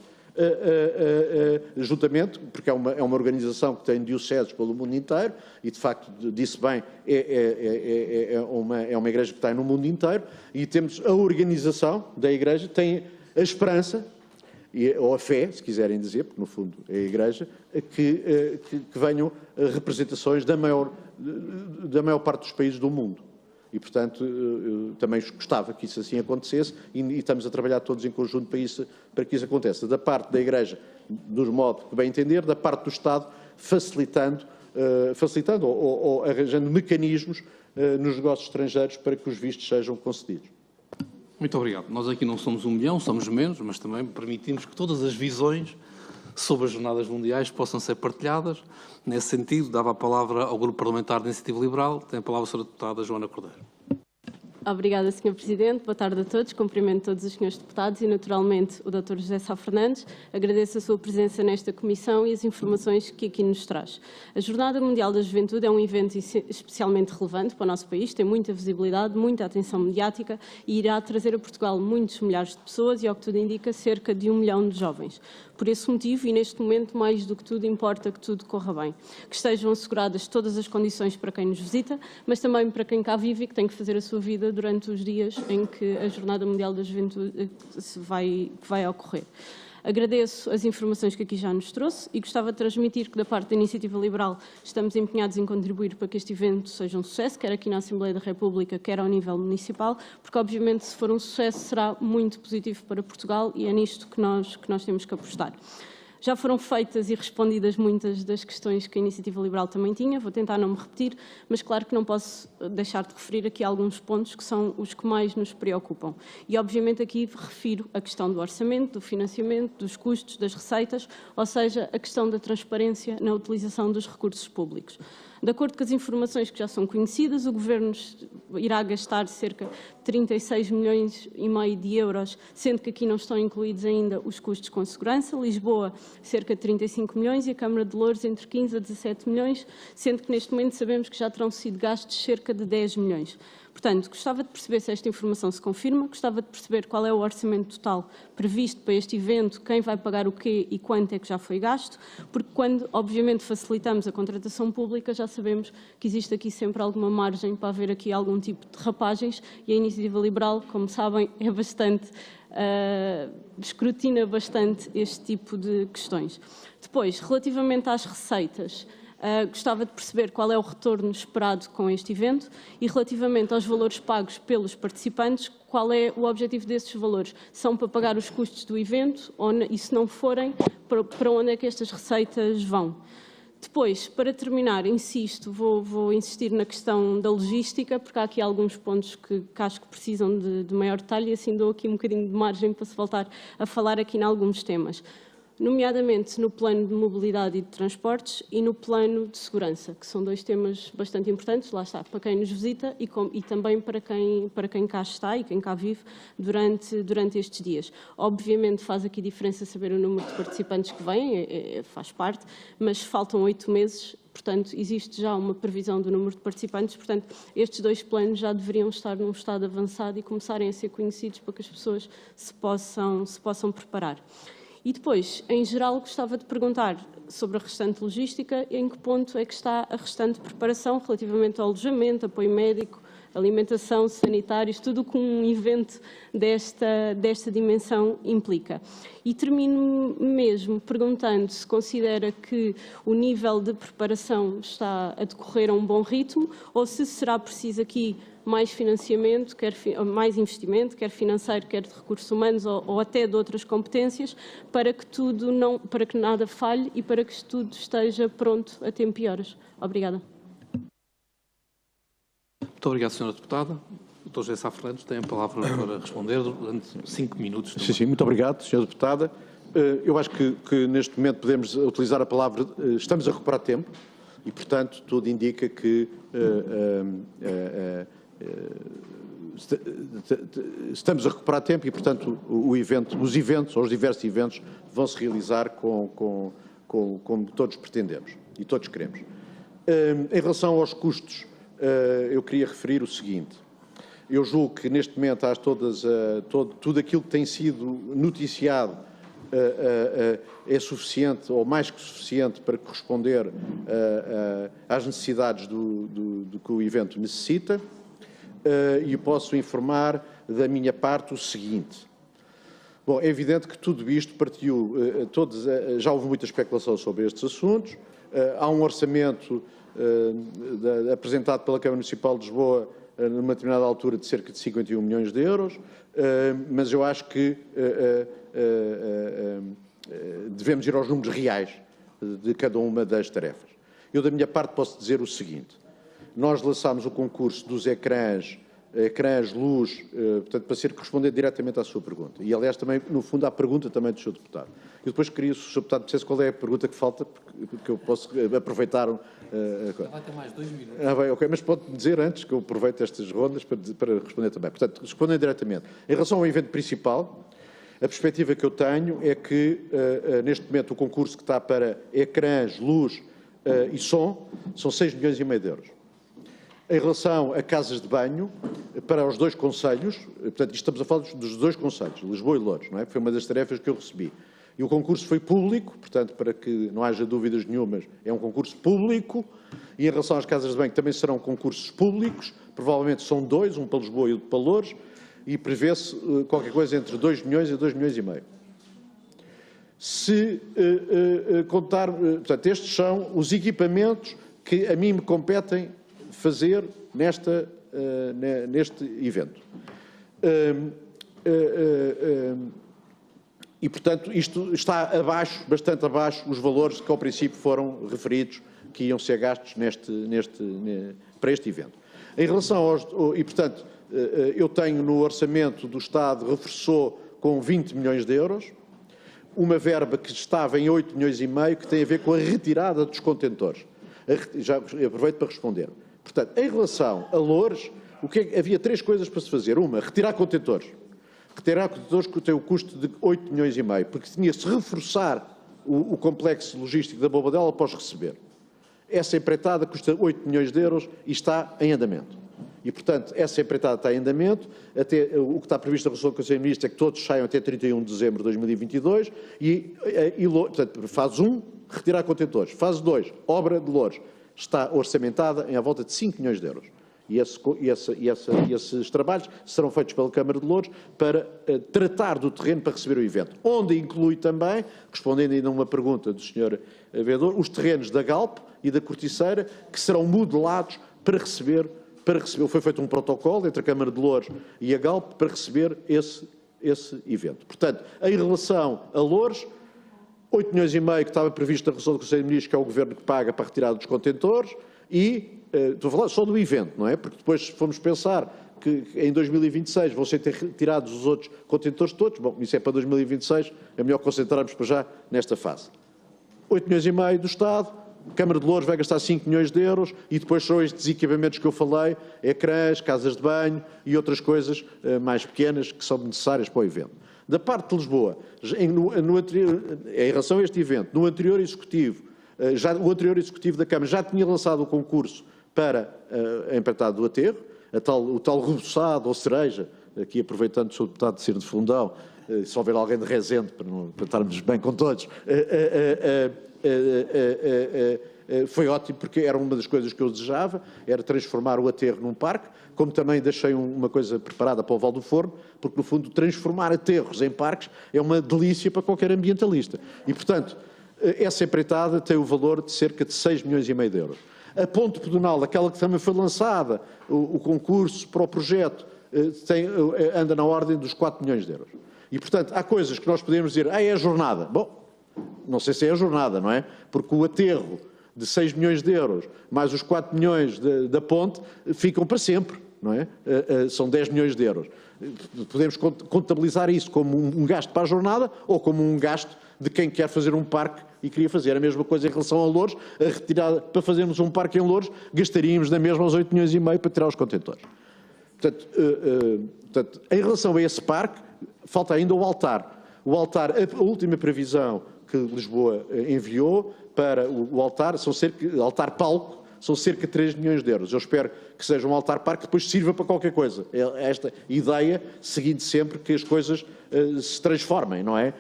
juntamente, porque é uma organização que tem dioceses pelo mundo inteiro e, de facto, disse bem, é uma Igreja que está no mundo inteiro e temos a organização da Igreja, tem a esperança, ou a fé, se quiserem dizer, porque no fundo é a Igreja, que venham representações da maior parte dos países do mundo. E, portanto, eu também gostava que isso assim acontecesse e estamos a trabalhar todos em conjunto para que isso aconteça. Da parte da Igreja, do modo que bem entender, da parte do Estado, facilitando ou arranjando mecanismos nos negócios estrangeiros para que os vistos sejam concedidos. Muito obrigado. Nós aqui não somos 1 milhão, somos menos, mas também permitimos que todas as visões sobre as Jornadas Mundiais possam ser partilhadas. Nesse sentido, dava a palavra ao Grupo Parlamentar da Iniciativa Liberal. Tem a palavra a Sra. Deputada Joana Cordeiro. Obrigada, Sr. Presidente. Boa tarde a todos. Cumprimento todos os senhores deputados e, naturalmente, o Dr. José Sá Fernandes. Agradeço a sua presença nesta comissão e as informações que aqui nos traz. A Jornada Mundial da Juventude é um evento especialmente relevante para o nosso país, tem muita visibilidade, muita atenção mediática e irá trazer a Portugal muitos milhares de pessoas e, ao que tudo indica, cerca de 1 milhão de jovens. Por esse motivo, e neste momento, mais do que tudo, importa que tudo corra bem. Que estejam asseguradas todas as condições para quem nos visita, mas também para quem cá vive e que tem que fazer a sua vida durante os dias em que a Jornada Mundial da Juventude vai ocorrer. Agradeço as informações que aqui já nos trouxe e gostava de transmitir que, da parte da Iniciativa Liberal, estamos empenhados em contribuir para que este evento seja um sucesso, quer aqui na Assembleia da República, quer ao nível municipal, porque, obviamente, se for um sucesso, será muito positivo para Portugal e é nisto que nós temos que apostar. Já foram feitas e respondidas muitas das questões que a Iniciativa Liberal também tinha, vou tentar não me repetir, mas claro que não posso deixar de referir aqui alguns pontos que são os que mais nos preocupam. E obviamente aqui refiro a questão do orçamento, do financiamento, dos custos, das receitas, ou seja, a questão da transparência na utilização dos recursos públicos. De acordo com as informações que já são conhecidas, o Governo irá gastar cerca de 36,5 milhões de euros, sendo que aqui não estão incluídos ainda os custos com segurança. Lisboa, cerca de 35 milhões e a Câmara de Loures entre 15 a 17 milhões, sendo que neste momento sabemos que já terão sido gastos cerca de 10 milhões. Portanto, gostava de perceber se esta informação se confirma, gostava de perceber qual é o orçamento total previsto para este evento, quem vai pagar o quê e quanto é que já foi gasto, porque quando, obviamente, facilitamos a contratação pública, já sabemos que existe aqui sempre alguma margem para haver aqui algum tipo de derrapagens e a Iniciativa Liberal, como sabem, é bastante... escrutina bastante este tipo de questões. Depois, relativamente às receitas, gostava de perceber qual é o retorno esperado com este evento e relativamente aos valores pagos pelos participantes, qual é o objetivo desses valores? São para pagar os custos do evento e se não forem, para onde é que estas receitas vão? Depois, para terminar, insisto, vou insistir na questão da logística, porque há aqui alguns pontos que acho que precisam de maior detalhe e assim dou aqui um bocadinho de margem para se voltar a falar aqui em alguns temas, nomeadamente no plano de mobilidade e de transportes e no plano de segurança, que são dois temas bastante importantes, lá está, para quem nos visita e também para quem cá está e quem cá vive durante estes dias. Obviamente faz aqui diferença saber o número de participantes que vêm, faz parte, mas faltam 8 meses, portanto existe já uma previsão do número de participantes, portanto estes dois planos já deveriam estar num estado avançado e começarem a ser conhecidos para que as pessoas se possam preparar. E depois, em geral, gostava de perguntar sobre a restante logística e em que ponto é que está a restante preparação relativamente ao alojamento, apoio médico, alimentação, sanitários, tudo o que um evento desta dimensão implica. E termino mesmo perguntando se considera que o nível de preparação está a decorrer a um bom ritmo ou se será preciso aqui mais financiamento, mais investimento, quer financeiro, quer de recursos humanos ou até de outras competências, para que nada falhe e para que tudo esteja pronto a tempo e horas. Obrigada. Muito obrigado, Sra. Deputada. O Dr. José Sá Fernandes tem a palavra para responder durante 5 minutos. Sim, muito obrigado, Sra. Deputada. Eu acho que neste momento podemos utilizar a palavra estamos a recuperar tempo e, portanto, tudo indica que estamos a recuperar tempo e, portanto, os diversos eventos vão se realizar como todos pretendemos e todos queremos. Em relação aos custos, eu queria referir o seguinte. Eu julgo que neste momento há tudo aquilo que tem sido noticiado é suficiente ou mais que suficiente para corresponder às necessidades do que o evento necessita. E posso informar da minha parte o seguinte. Bom, é evidente que tudo isto partiu, já houve muita especulação sobre estes assuntos, há um orçamento apresentado pela Câmara Municipal de Lisboa numa determinada altura de cerca de 51 milhões de euros, mas eu acho que devemos ir aos números reais de cada uma das tarefas. Eu, da minha parte, posso dizer o seguinte: nós lançámos o concurso dos ecrãs, luz, portanto, para ser responder diretamente à sua pergunta. E, aliás, também, no fundo, à pergunta também do Sr. Deputado. E depois queria que o Sr. Deputado dissesse qual é a pergunta que falta, porque eu posso aproveitar. Vai ter mais 2 minutos. Bem, ok, mas pode dizer antes que eu aproveite estas rondas para responder também. Portanto, respondendo diretamente. Em relação ao evento principal, a perspectiva que eu tenho é que, neste momento, o concurso que está para ecrãs, luz e som, são 6,5 milhões de euros. Em relação a casas de banho, para os dois concelhos, portanto, estamos a falar dos dois concelhos, Lisboa e Loures, não é? Foi uma das tarefas que eu recebi. E o concurso foi público, portanto, para que não haja dúvidas nenhumas, é um concurso público. E em relação às casas de banho, também serão concursos públicos, provavelmente são dois, um para Lisboa e outro para Loures, e prevê-se qualquer coisa entre 2 milhões e 2,5 milhões. Se contar, portanto, estes são os equipamentos que a mim me competem fazer neste evento. E, portanto, isto está abaixo, bastante abaixo, os valores que ao princípio foram referidos que iam ser gastos para este evento. Em relação aos... E, portanto, eu tenho no orçamento do Estado, reforçou com 20 milhões de euros, uma verba que estava em 8 milhões e meio, que tem a ver com a retirada dos contentores. Já aproveito para responder. Portanto, em relação a Loures, havia 3 coisas para se fazer. Uma, retirar contentores. Retirar contentores que tem o custo de 8 milhões e meio, porque tinha-se reforçar o complexo logístico da Bobadela após receber. Essa empreitada custa 8 milhões de euros e está em andamento. E, portanto, essa empreitada está em andamento. Até, o que está previsto na resolução do Conselho de Ministros é que todos saiam até 31 de dezembro de 2022. Portanto, fase 1, retirar contentores. Fase 2, obra de Loures, está orçamentada em à volta de 5 milhões de euros. E esses trabalhos serão feitos pela Câmara de Loures para tratar do terreno para receber o evento. Onde inclui também, respondendo ainda a uma pergunta do Sr. Vereador, os terrenos da Galp e da Corticeira, que serão modelados para receber. Foi feito um protocolo entre a Câmara de Loures e a Galp para receber esse evento. Portanto, em relação a Loures, 8 milhões e meio que estava previsto na resolução do Conselho de Ministros, que é o Governo que paga para a retirada dos contentores, e estou a falar só do evento, não é? Porque depois, se formos pensar que em 2026 vão ser retirados os outros contentores todos, bom, isso é para 2026, é melhor concentrarmos para já nesta fase. 8 milhões e meio do Estado, a Câmara de Loures vai gastar 5 milhões de euros e depois são estes equipamentos que eu falei, ecrãs, casas de banho e outras coisas mais pequenas que são necessárias para o evento. Da parte de Lisboa, em relação a este evento, no anterior Executivo, o anterior Executivo da Câmara já tinha lançado o concurso para a empreitada do aterro, o tal reboçado ou cereja, aqui aproveitando o Sr. Deputado de ser de Fundão, se houver alguém de Rezende, para estarmos bem com todos, foi ótimo porque era uma das coisas que eu desejava, era transformar o aterro num parque, como também deixei uma coisa preparada para o Val do Forno, porque no fundo transformar aterros em parques é uma delícia para qualquer ambientalista. E portanto, essa empreitada tem o valor de cerca de 6 milhões e meio de euros. A ponte pedonal, aquela que também foi lançada, o concurso para o projeto, anda na ordem dos 4 milhões de euros. E portanto, há coisas que nós podemos dizer, é a jornada. Bom, não sei se é a jornada, não é? Porque o aterro de 6 milhões de euros, mais os 4 milhões da ponte, ficam para sempre, não é? São 10 milhões de euros. Podemos contabilizar isso como um gasto para a jornada ou como um gasto de quem quer fazer um parque e queria fazer a mesma coisa em relação a Loures, a retirada, para fazermos um parque em Loures, gastaríamos na mesma os 8 milhões e meio para tirar os contentores. Portanto, em relação a esse parque, falta ainda o altar. O altar, a última previsão que Lisboa enviou para o altar, altar palco, são cerca de 3 milhões de euros. Eu espero que seja um altar-parque que depois sirva para qualquer coisa. É esta ideia, seguindo sempre que as coisas se transformem, não é?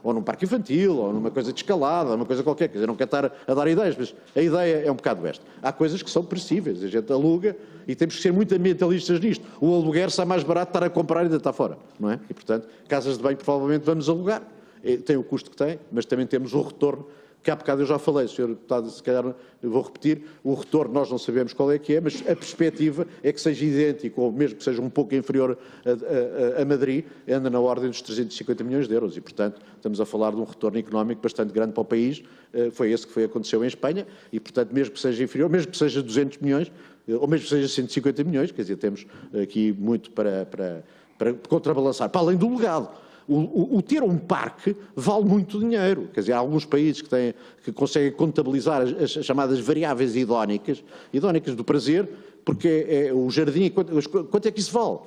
Ou num parque infantil, ou numa coisa de escalada, uma coisa qualquer. Quer dizer, não quero estar a dar ideias, mas a ideia é um bocado esta. Há coisas que são perecíveis, a gente aluga e temos que ser muito ambientalistas nisto. O aluguer sai mais barato estar a comprar e ainda está fora, não é? E, portanto, casas de banho provavelmente vamos alugar. Tem o custo que tem, mas também temos o retorno, que há bocado eu já falei, Sr. Deputado, se calhar eu vou repetir, o retorno nós não sabemos qual é que é, mas a perspectiva é que seja idêntico, ou mesmo que seja um pouco inferior a Madrid, anda na ordem dos 350 milhões de euros e, portanto, estamos a falar de um retorno económico bastante grande para o país, foi esse que aconteceu em Espanha, e, portanto, mesmo que seja inferior, mesmo que seja 200 milhões, ou mesmo que seja 150 milhões, quer dizer, temos aqui muito para contrabalançar, para além do legado. O ter um parque vale muito dinheiro. Quer dizer, há alguns países que conseguem contabilizar as chamadas variáveis idónicas do prazer, porque o jardim, quanto é que isso vale?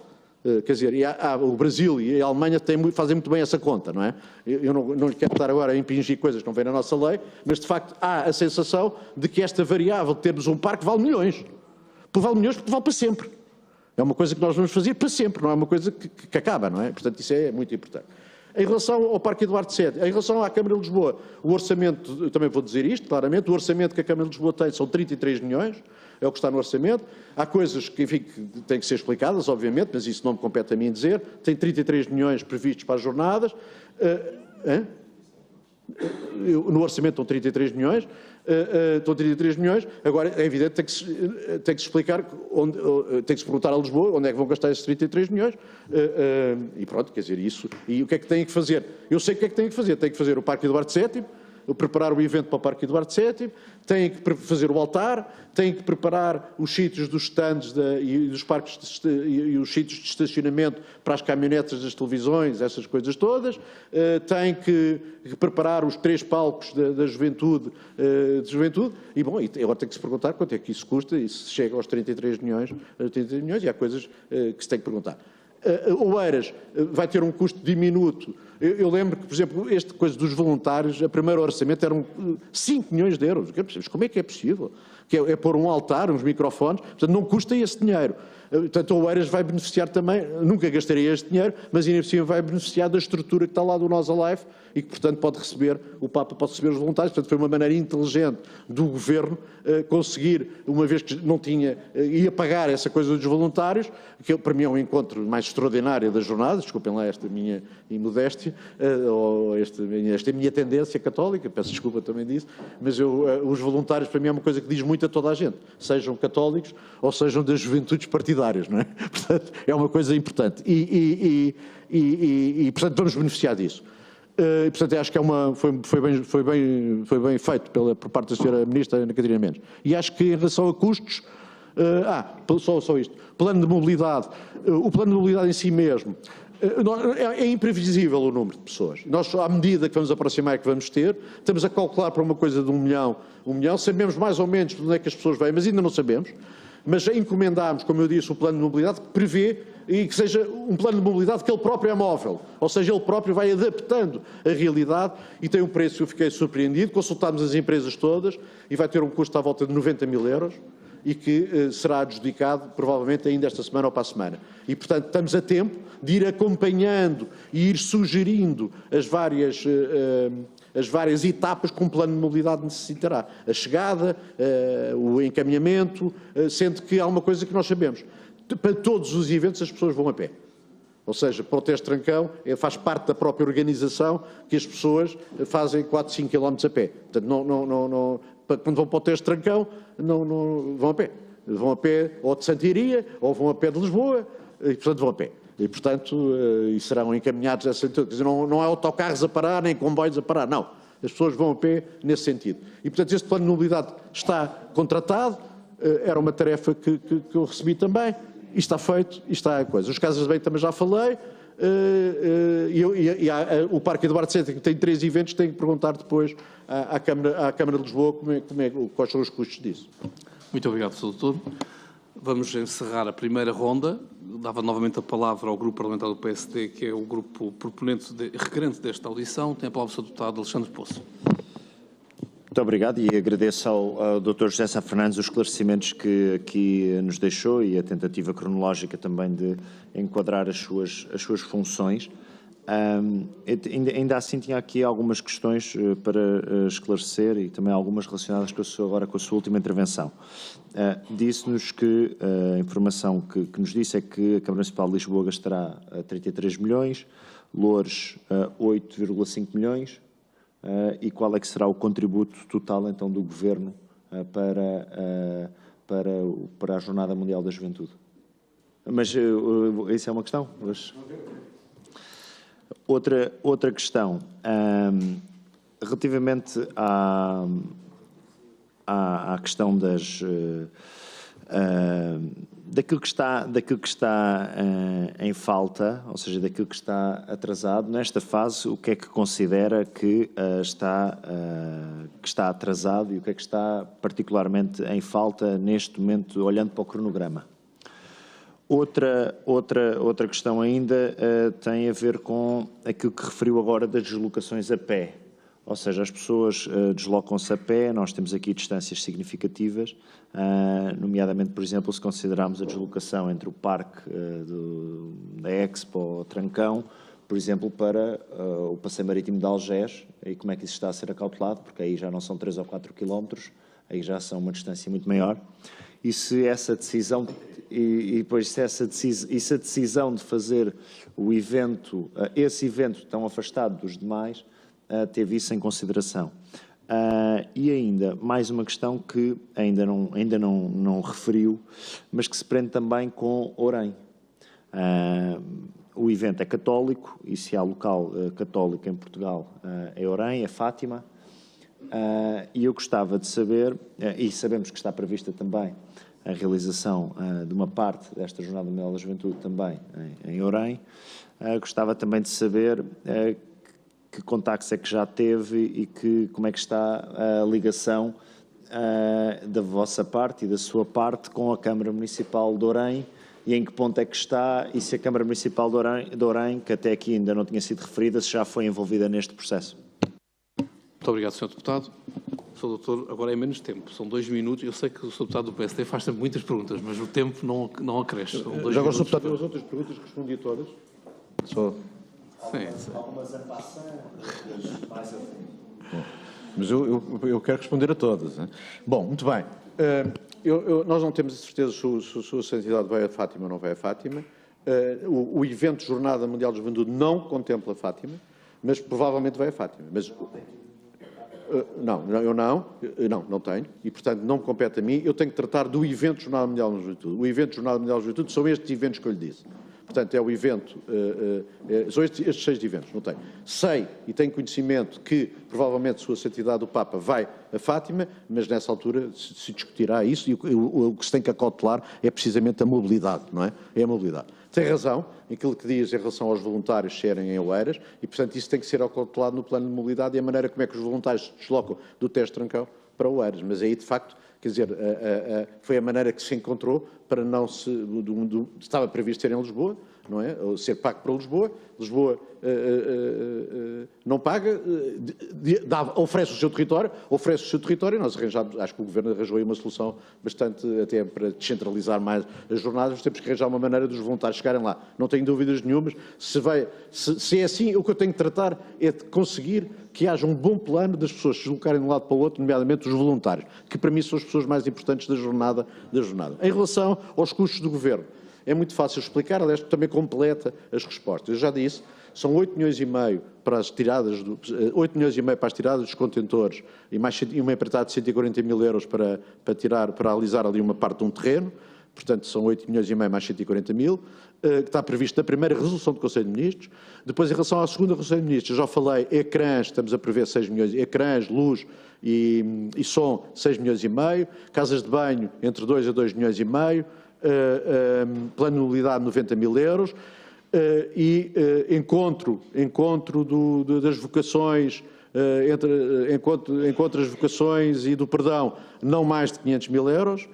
Quer dizer, o Brasil e a Alemanha fazem muito bem essa conta, não é? Eu não lhe quero estar agora a impingir coisas que não vêm na nossa lei, mas de facto há a sensação de que esta variável de termos um parque vale milhões. Vale milhões porque vale para sempre. É uma coisa que nós vamos fazer para sempre, não é uma coisa que acaba, não é? Portanto, isso é muito importante. Em relação ao Parque Eduardo VII, em relação à Câmara de Lisboa, o orçamento, eu também vou dizer isto, claramente, o orçamento que a Câmara de Lisboa tem são 33 milhões, é o que está no orçamento. Há coisas que, enfim, que têm que ser explicadas, obviamente, mas isso não me compete a mim dizer. Tem 33 milhões previstos para as jornadas. No orçamento estão 33 milhões. Estão 33 milhões, agora é evidente que tem que se explicar, tem que se perguntar a Lisboa onde é que vão gastar esses 33 milhões e pronto, quer dizer, isso. E o que é que têm que fazer? Eu sei o que é que têm que fazer o Parque Eduardo VII, preparar o evento para o Parque Eduardo VII, têm que fazer o altar, têm que preparar os sítios dos stands e dos parques e os sítios de estacionamento para as caminhonetas das televisões, essas coisas todas, têm que preparar os 3 palcos da juventude, e bom, agora tem que se perguntar quanto é que isso custa e se chega aos 33 milhões, e há coisas que se tem que perguntar. Oeiras vai ter um custo diminuto. Eu lembro que, por exemplo, esta coisa dos voluntários, a primeiro orçamento eram 5 milhões de euros. Como é que é possível? Que é pôr um altar, uns microfones, portanto não custa esse dinheiro. Portanto, a Oeiras vai beneficiar também, nunca gastaria este dinheiro, mas ainda por cima vai beneficiar da estrutura que está lá do Nós Alive e que, portanto, pode receber, o Papa pode receber os voluntários. Portanto, foi uma maneira inteligente do Governo conseguir, uma vez que não tinha, ia pagar essa coisa dos voluntários, que para mim é um encontro mais extraordinário das jornadas, desculpem lá esta minha imodéstia, ou esta minha tendência católica, peço desculpa também disso, mas os voluntários para mim é uma coisa que diz muito a toda a gente, sejam católicos ou sejam das juventudes partidárias, não é? Portanto, é uma coisa importante e portanto, vamos beneficiar disso. Portanto, acho que foi bem feito por parte da Sra. Ministra Ana Catarina Mendes. E acho que em relação a custos, só isto, plano de mobilidade, o plano de mobilidade em si mesmo, é imprevisível o número de pessoas. Nós, à medida que vamos aproximar que vamos ter, estamos a calcular para uma coisa de 1 milhão, sabemos mais ou menos de onde é que as pessoas vêm, mas ainda não sabemos. Mas encomendámos, como eu disse, o plano de mobilidade que prevê e que seja um plano de mobilidade que ele próprio é móvel, ou seja, ele próprio vai adaptando a realidade e tem um preço que eu fiquei surpreendido, consultámos as empresas todas e vai ter um custo à volta de 90 mil euros e que será adjudicado provavelmente ainda esta semana ou para a semana. E, portanto, estamos a tempo de ir acompanhando e ir sugerindo as várias etapas que um plano de mobilidade necessitará. A chegada, o encaminhamento, sendo que há uma coisa que nós sabemos. Para todos os eventos as pessoas vão a pé. Ou seja, para o Teste Trancão faz parte da própria organização que as pessoas fazem 4, 5 km a pé. Portanto, quando vão para o Teste Trancão, não vão a pé. Vão a pé ou de Santiria, ou vão a pé de Lisboa, e portanto vão a pé. E, portanto, e serão encaminhados nesse sentido. Quer dizer, não há autocarros a parar, nem comboios a parar, não. As pessoas vão a pé nesse sentido. E, portanto, este plano de mobilidade está contratado, era uma tarefa que eu recebi também, e está feito, e está a coisa. Os casas de banho também já falei, o Parque Eduardo VII, que tem 3 eventos, tem que perguntar depois à Câmara de Lisboa quais são os custos disso. Muito obrigado, Sr. Doutor. Vamos encerrar a primeira ronda. Dava novamente a palavra ao Grupo Parlamentar do PSD, que é o grupo proponente requerente desta audição. Tem a palavra o Sr. Deputado Alexandre Poço. Muito obrigado e agradeço ao Dr. José Sá Fernandes os esclarecimentos que aqui nos deixou e a tentativa cronológica também de enquadrar as suas funções. Ainda assim tinha aqui algumas questões para esclarecer e também algumas relacionadas agora com a sua última intervenção. Disse-nos que a informação que nos disse é que a Câmara Municipal de Lisboa gastará 33 milhões, Loures 8,5 milhões, e qual é que será o contributo total então do Governo para a Jornada Mundial da Juventude? Mas isso é uma questão? Outra questão, relativamente à questão daquilo que está em falta, ou seja, daquilo que está atrasado, nesta fase, o que é que considera que está atrasado e o que é que está particularmente em falta neste momento, olhando para o cronograma? Outra questão ainda tem a ver com aquilo que referiu agora das deslocações a pé. Ou seja, as pessoas deslocam-se a pé, nós temos aqui distâncias significativas, nomeadamente, por exemplo, se considerarmos a deslocação entre o parque da Expo Trancão, por exemplo, para o passeio marítimo de Algés, e como é que isso está a ser acautelado, porque aí já não são 3 ou 4 quilómetros, aí já são uma distância muito maior. E se essa decisão, se a decisão de fazer o evento, esse evento tão afastado dos demais, teve isso em consideração. E ainda, mais uma questão que ainda não referiu, mas que se prende também com Orem. O evento é católico, e se há local católico em Portugal é Orem, é Fátima, e eu gostava de saber, e sabemos que está prevista também a realização de uma parte desta Jornada Mundial da Juventude também em Orem, gostava também de saber que contactos é que já teve e como é que está a ligação da vossa parte e da sua parte com a Câmara Municipal de Orem e em que ponto é que está e se a Câmara Municipal de Orem, que até aqui ainda não tinha sido referida, se já foi envolvida neste processo. Muito obrigado, Sr. Deputado. Sr. Doutor, agora é menos tempo, são 2 minutos. Eu sei que o Sr. Deputado do PSD faz sempre muitas perguntas, mas o tempo não acresce. Já agora, Sr. Deputado, as outras perguntas respondi a todas. Só... Sim. Algumas a passar, outras mais a fundo. Mas eu quero responder a todas. Hein? Bom, muito bem. Nós não temos certeza se a sua santidade vai a Fátima ou não vai a Fátima. O evento Jornada Mundial de Juventude não contempla Fátima, mas provavelmente vai a Fátima. Mas, não tenho. E, portanto, não me compete a mim. Eu tenho que tratar do evento Jornada Mundial de Juventude. O evento Jornada Mundial de Juventude são estes eventos que eu lhe disse. Portanto, é o evento, são estes 6 eventos, não tenho. Sei e tenho conhecimento que, provavelmente, Sua Santidade o Papa vai a Fátima, mas nessa altura se discutirá isso e o que se tem que acautelar é precisamente a mobilidade, não é? É a mobilidade. Tem razão naquilo que diz em relação aos voluntários serem em Oeiras e, portanto, isso tem que ser acautelado no plano de mobilidade e a maneira como é que os voluntários se deslocam do Tejo Trancão para Oeiras. Mas aí, de facto, quer dizer, foi a maneira que se encontrou para não se... estava previsto ser em Lisboa, não é? Ou ser pago para Lisboa. Lisboa não paga, oferece o seu território, nós arranjamos, acho que o Governo arranjou aí uma solução bastante até para descentralizar mais as jornadas, temos que arranjar uma maneira dos voluntários chegarem lá. Não tenho dúvidas nenhumas, se é assim, o que eu tenho que tratar é de conseguir que haja um bom plano das pessoas se deslocarem de um lado para o outro, nomeadamente os voluntários, que para mim são as pessoas mais importantes da jornada. Em relação aos custos do Governo, é muito fácil explicar, aliás, também completa as respostas. Eu já disse, são 8 milhões e meio para as tiradas, 8 milhões e meio para as tiradas dos contentores e uma empreitada de 140 mil euros para alisar ali uma parte de um terreno, portanto são 8 milhões e meio mais 140 mil, que está previsto na primeira resolução do Conselho de Ministros. Depois, em relação à segunda Conselho de Ministros, já falei, ecrãs, estamos a prever 6 milhões, ecrãs, luz e som, 6 milhões e meio, casas de banho, entre 2 a 2 milhões e meio, plano de mobilidade, 90 mil euros, e encontro das vocações, encontro as vocações e do perdão, não mais de 500 mil euros,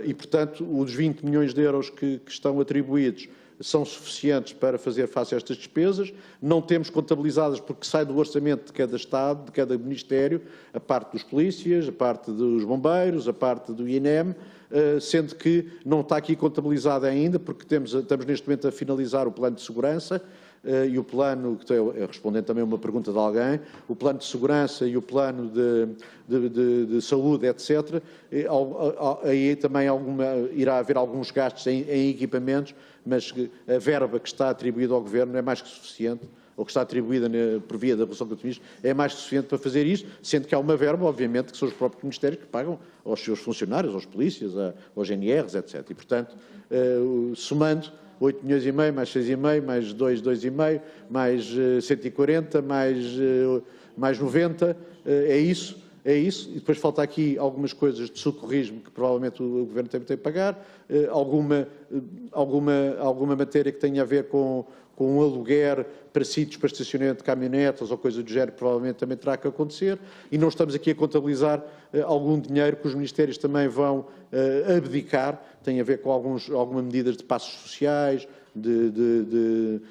e, portanto, os 20 milhões de euros que estão atribuídos são suficientes para fazer face a estas despesas. Não temos contabilizadas porque sai do orçamento de cada Estado, de cada Ministério, a parte dos polícias, a parte dos bombeiros, a parte do INEM, sendo que não está aqui contabilizada ainda, porque estamos neste momento a finalizar o plano de segurança e o plano, respondendo também a uma pergunta de alguém, o plano de segurança e o plano de saúde, etc. Aí também irá haver alguns gastos em equipamentos, mas a verba que está atribuída ao Governo é mais que suficiente, ou que está atribuída por via da Resolução do Ministro, é mais que suficiente para fazer isso, sendo que há uma verba, obviamente, que são os próprios Ministérios que pagam aos seus funcionários, aos polícias, aos GNRs, etc. E, portanto, somando 8 milhões e meio, mais 6,5, mais 2,5, mais 140, mais 90, é isso. E depois falta aqui algumas coisas de socorrismo que provavelmente o Governo tem que pagar, alguma matéria que tenha a ver com um aluguer para sítios para estacionamento de caminhonetas ou coisa do género, provavelmente também terá que acontecer, e não estamos aqui a contabilizar algum dinheiro que os Ministérios também vão abdicar, tem a ver com algumas medidas de passos sociais, de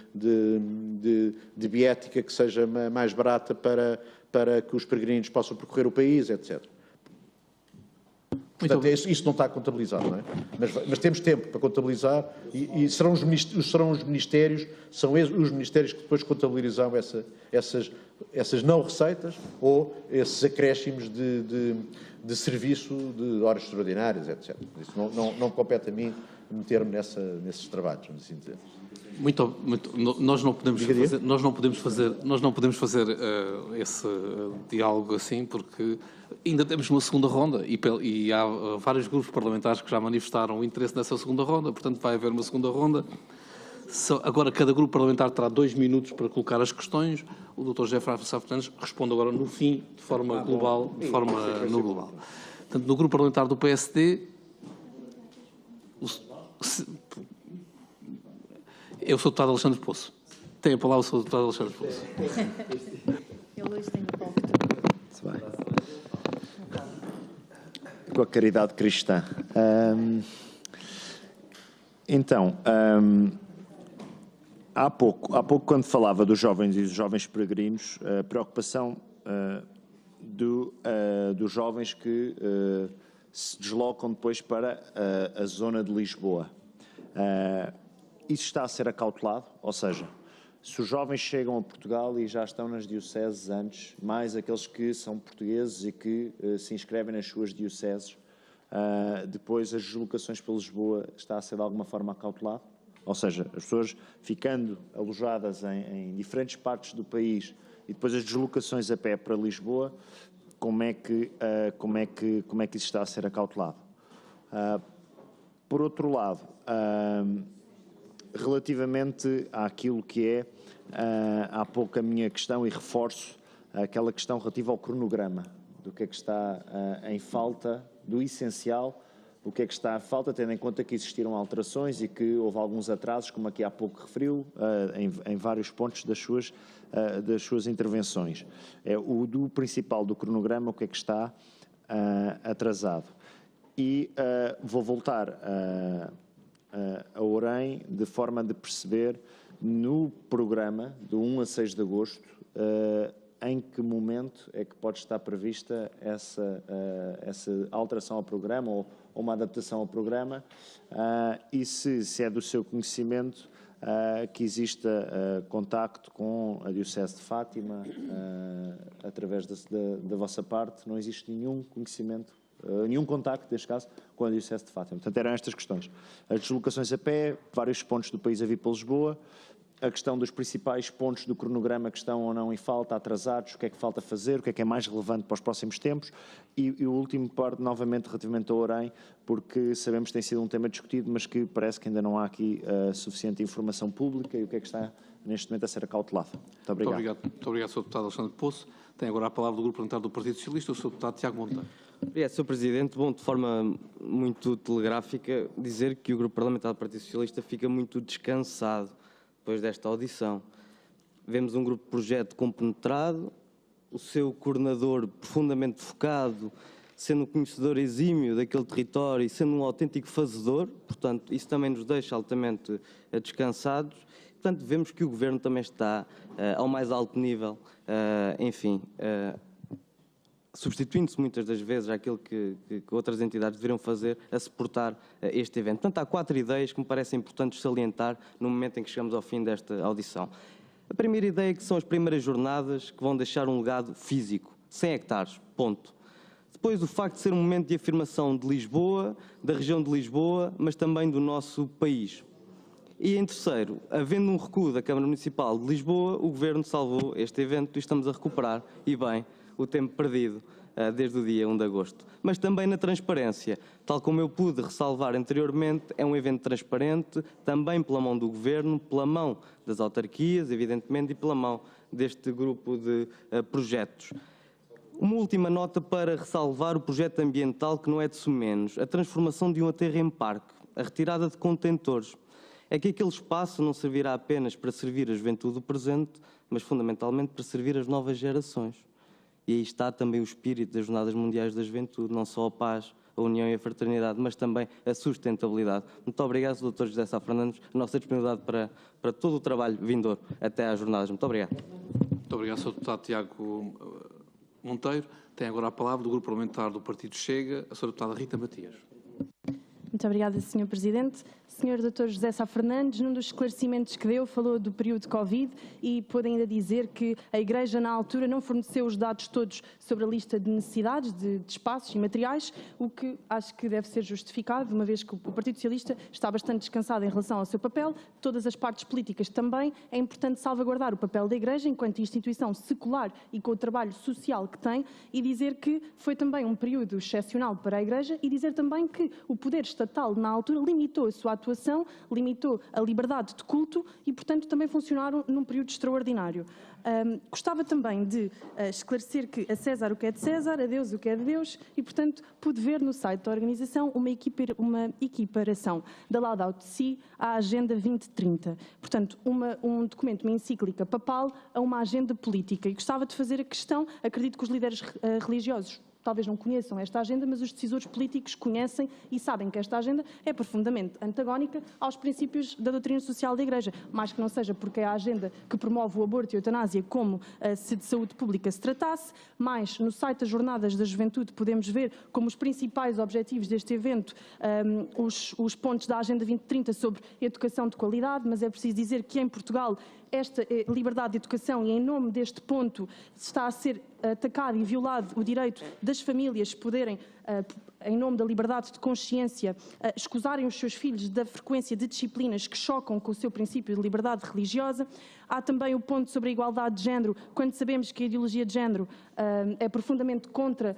biética que seja mais barata para que os peregrinos possam percorrer o país, etc. Portanto, isso não está contabilizado, não é? Mas temos tempo para contabilizar e serão os Ministérios, os Ministérios que depois contabilizarão essas não receitas ou esses acréscimos de serviço, de horas extraordinárias, etc. Isso não compete a mim meter-me nesses trabalhos, vamos assim dizer. Nós não podemos fazer esse diálogo assim, porque ainda temos uma segunda ronda e há vários grupos parlamentares que já manifestaram o interesse nessa segunda ronda, portanto vai haver uma segunda ronda. Agora cada grupo parlamentar terá 2 minutos para colocar as questões. O Dr. José Sá Fernandes responde agora no fim, de forma global. Portanto, no grupo parlamentar do PSD, é o Sr. Deputado Alexandre Poço. Tem a palavra o Sr. Deputado Alexandre Poço. Ele hoje tem o palco todo. Com a caridade cristã. Há pouco quando falava dos jovens e dos jovens peregrinos, a preocupação dos jovens que se deslocam depois para a zona de Lisboa. Isso está a ser acautelado, ou seja, se os jovens chegam a Portugal e já estão nas dioceses antes, mais aqueles que são portugueses e que se inscrevem nas suas dioceses, depois as deslocações para Lisboa está a ser de alguma forma acautelado? Ou seja, as pessoas ficando alojadas em diferentes partes do país e depois as deslocações a pé para Lisboa, como é que isso está a ser acautelado? Por outro lado, relativamente àquilo que é, há pouco a minha questão, e reforço aquela questão relativa ao cronograma, do que é que está em falta, do essencial, o que é que está em falta, tendo em conta que existiram alterações e que houve alguns atrasos, como aqui há pouco referiu, em vários pontos das suas intervenções. O do principal do cronograma, o que é que está atrasado. E vou voltar a Orem, de forma de perceber no programa do 1 a 6 de agosto, em que momento é que pode estar prevista essa alteração ao programa ou uma adaptação ao programa, e se é do seu conhecimento que exista contacto com a Diocese de Fátima, através da vossa parte, não existe nenhum conhecimento, nenhum contacto, neste caso, com a Diocese de Fátima. Portanto, eram estas questões. As deslocações a pé, vários pontos do país a vir para Lisboa, a questão dos principais pontos do cronograma que estão ou não em falta, atrasados, o que é que falta fazer, o que é mais relevante para os próximos tempos, e o último parte, novamente, relativamente ao Orem, porque sabemos que tem sido um tema discutido, mas que parece que ainda não há aqui suficiente informação pública, e o que é que está, neste momento, a ser acautelado. Muito obrigado. Muito obrigado, Sr. Deputado Alexandre Poço. Tem agora a palavra do Grupo Parlamentar do Partido Socialista, o Sr. Deputado Tiago Monteiro. Obrigado, Sr. Presidente. Bom, de forma muito telegráfica, dizer que o Grupo Parlamentar do Partido Socialista fica muito descansado depois desta audição. Vemos um grupo de projeto compenetrado, o seu coordenador profundamente focado sendo um conhecedor exímio daquele território e sendo um autêntico fazedor, portanto, isso também nos deixa altamente descansados. Portanto, vemos que o Governo também está ao mais alto nível, substituindo-se muitas das vezes àquilo que outras entidades deveriam fazer a suportar este evento. Portanto, há 4 ideias que me parecem importantes salientar no momento em que chegamos ao fim desta audição. A primeira ideia é que são as primeiras jornadas que vão deixar um legado físico, 100 hectares, ponto. Depois, o facto de ser um momento de afirmação de Lisboa, da região de Lisboa, mas também do nosso país. E em terceiro, havendo um recuo da Câmara Municipal de Lisboa, o Governo salvou este evento e estamos a recuperar, e bem, o tempo perdido desde o dia 1 de agosto. Mas também na transparência, tal como eu pude ressalvar anteriormente, é um evento transparente, também pela mão do Governo, pela mão das autarquias, evidentemente, e pela mão deste grupo de projetos. Uma última nota para ressalvar o projeto ambiental que não é de sumenos, a transformação de um aterro em parque, a retirada de contentores. É que aquele espaço não servirá apenas para servir a juventude do presente, mas fundamentalmente para servir as novas gerações. E aí está também o espírito das Jornadas Mundiais da Juventude, não só a paz, a união e a fraternidade, mas também a sustentabilidade. Muito obrigado, Dr. José Sá Fernandes, a nossa disponibilidade para todo o trabalho vindouro até às jornadas. Muito obrigado. Muito obrigado, Sr. Deputado Tiago Monteiro. Tem agora a palavra do Grupo Parlamentar do Partido Chega, a Sra. Deputada Rita Matias. Muito obrigada, Sr. Presidente. Sr. Dr. José Sá Fernandes, num dos esclarecimentos que deu, falou do período de Covid e pôde ainda dizer que a Igreja, na altura, não forneceu os dados todos sobre a lista de necessidades de espaços e materiais, o que acho que deve ser justificado, uma vez que o Partido Socialista está bastante descansado em relação ao seu papel, todas as partes políticas também. É importante salvaguardar o papel da Igreja enquanto instituição secular e com o trabalho social que tem, e dizer que foi também um período excepcional para a Igreja, e dizer também que o poder estatal, na altura, limitou a sua atuação, limitou a liberdade de culto e, portanto, também funcionaram num período extraordinário. Gostava também de esclarecer que a César o que é de César, a Deus o que é de Deus, e, portanto, pude ver no site da organização uma equiparação da Laudato Si à Agenda 2030. Portanto, um documento, uma encíclica papal a uma agenda política. E gostava de fazer a questão, acredito que os líderes religiosos talvez não conheçam esta agenda, mas os decisores políticos conhecem e sabem que esta agenda é profundamente antagónica aos princípios da doutrina social da Igreja, mais que não seja porque é a agenda que promove o aborto e a eutanásia como se de saúde pública se tratasse, mas no site das Jornadas da Juventude podemos ver como os principais objetivos deste evento, os pontos da Agenda 2030 sobre educação de qualidade, mas é preciso dizer que em Portugal esta liberdade de educação, e em nome deste ponto está a ser atacado e violado o direito das famílias poderem, em nome da liberdade de consciência, escusarem os seus filhos da frequência de disciplinas que chocam com o seu princípio de liberdade religiosa. Há também o ponto sobre a igualdade de género, quando sabemos que a ideologia de género é profundamente contra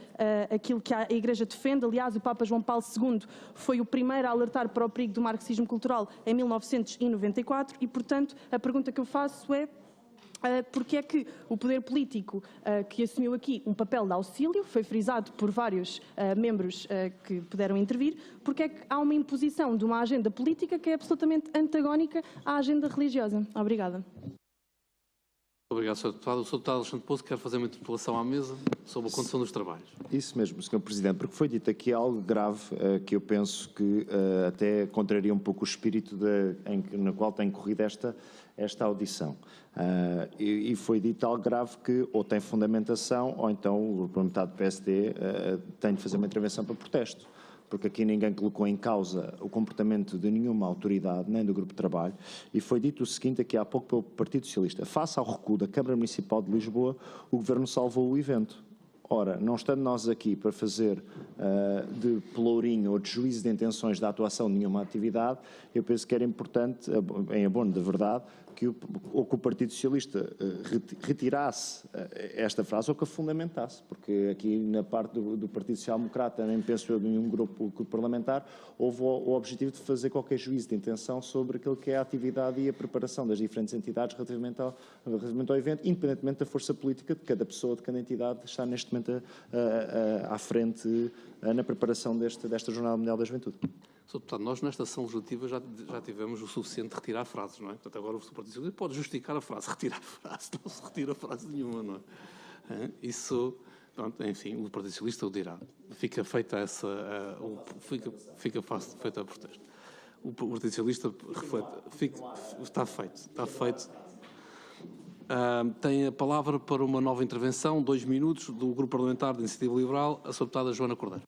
aquilo que a Igreja defende. Aliás, o Papa João Paulo II foi o primeiro a alertar para o perigo do marxismo cultural em 1994 e, portanto, a pergunta que eu faço é: porque é que o poder político que assumiu aqui um papel de auxílio, foi frisado por vários membros que puderam intervir, porque é que há uma imposição de uma agenda política que é absolutamente antagónica à agenda religiosa? Obrigada. Obrigado, Sr. Deputado. O Sr. Deputado Alexandre Pouso quer fazer uma interpelação à mesa sobre a condução dos trabalhos. Isso mesmo, Sr. Presidente, porque foi dito aqui algo grave que eu penso que até contraria um pouco o espírito na qual tem corrido esta audição. E foi dito algo grave que ou tem fundamentação ou então o Grupo Parlamentar do PSD tem de fazer uma intervenção para protesto. Porque aqui ninguém colocou em causa o comportamento de nenhuma autoridade, nem do Grupo de Trabalho, e foi dito o seguinte aqui há pouco pelo Partido Socialista: face ao recuo da Câmara Municipal de Lisboa, o Governo salvou o evento. Ora, não estando nós aqui para fazer de pelourinho ou de juízo de intenções da atuação de nenhuma atividade, eu penso que era importante, em abono da verdade, que o Partido Socialista retirasse esta frase ou que a fundamentasse, porque aqui na parte do Partido Social Democrata, nem penso eu de nenhum grupo parlamentar, houve o objetivo de fazer qualquer juízo de intenção sobre aquilo que é a atividade e a preparação das diferentes entidades relativamente ao evento, independentemente da força política de cada pessoa, de cada entidade, está neste momento à frente na preparação desta Jornada Mundial da Juventude. Sr. Deputado, nós nesta sessão legislativa já tivemos o suficiente de retirar frases, não é? Portanto, agora o Partido Socialista pode justificar a frase, retirar a frase, não se retira frase nenhuma, não é? Isso Pronto, enfim, o Partido Socialista o dirá. Fica feita feita a protesto. O Partido Socialista reflete, está feito. Tem a palavra para uma nova intervenção, 2 minutos, do Grupo Parlamentar de Iniciativa Liberal, a sua deputada Joana Cordeiro.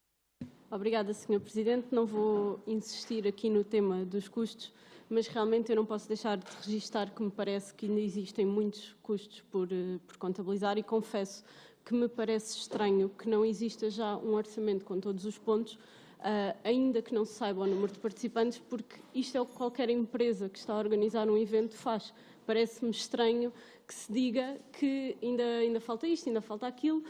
Obrigada, Sr. Presidente. Não vou insistir aqui no tema dos custos, mas realmente eu não posso deixar de registar que me parece que ainda existem muitos custos por contabilizar e confesso que me parece estranho que não exista já um orçamento com todos os pontos, ainda que não se saiba o número de participantes, porque isto é o que qualquer empresa que está a organizar um evento faz. Parece-me estranho que se diga que ainda falta isto, ainda falta aquilo,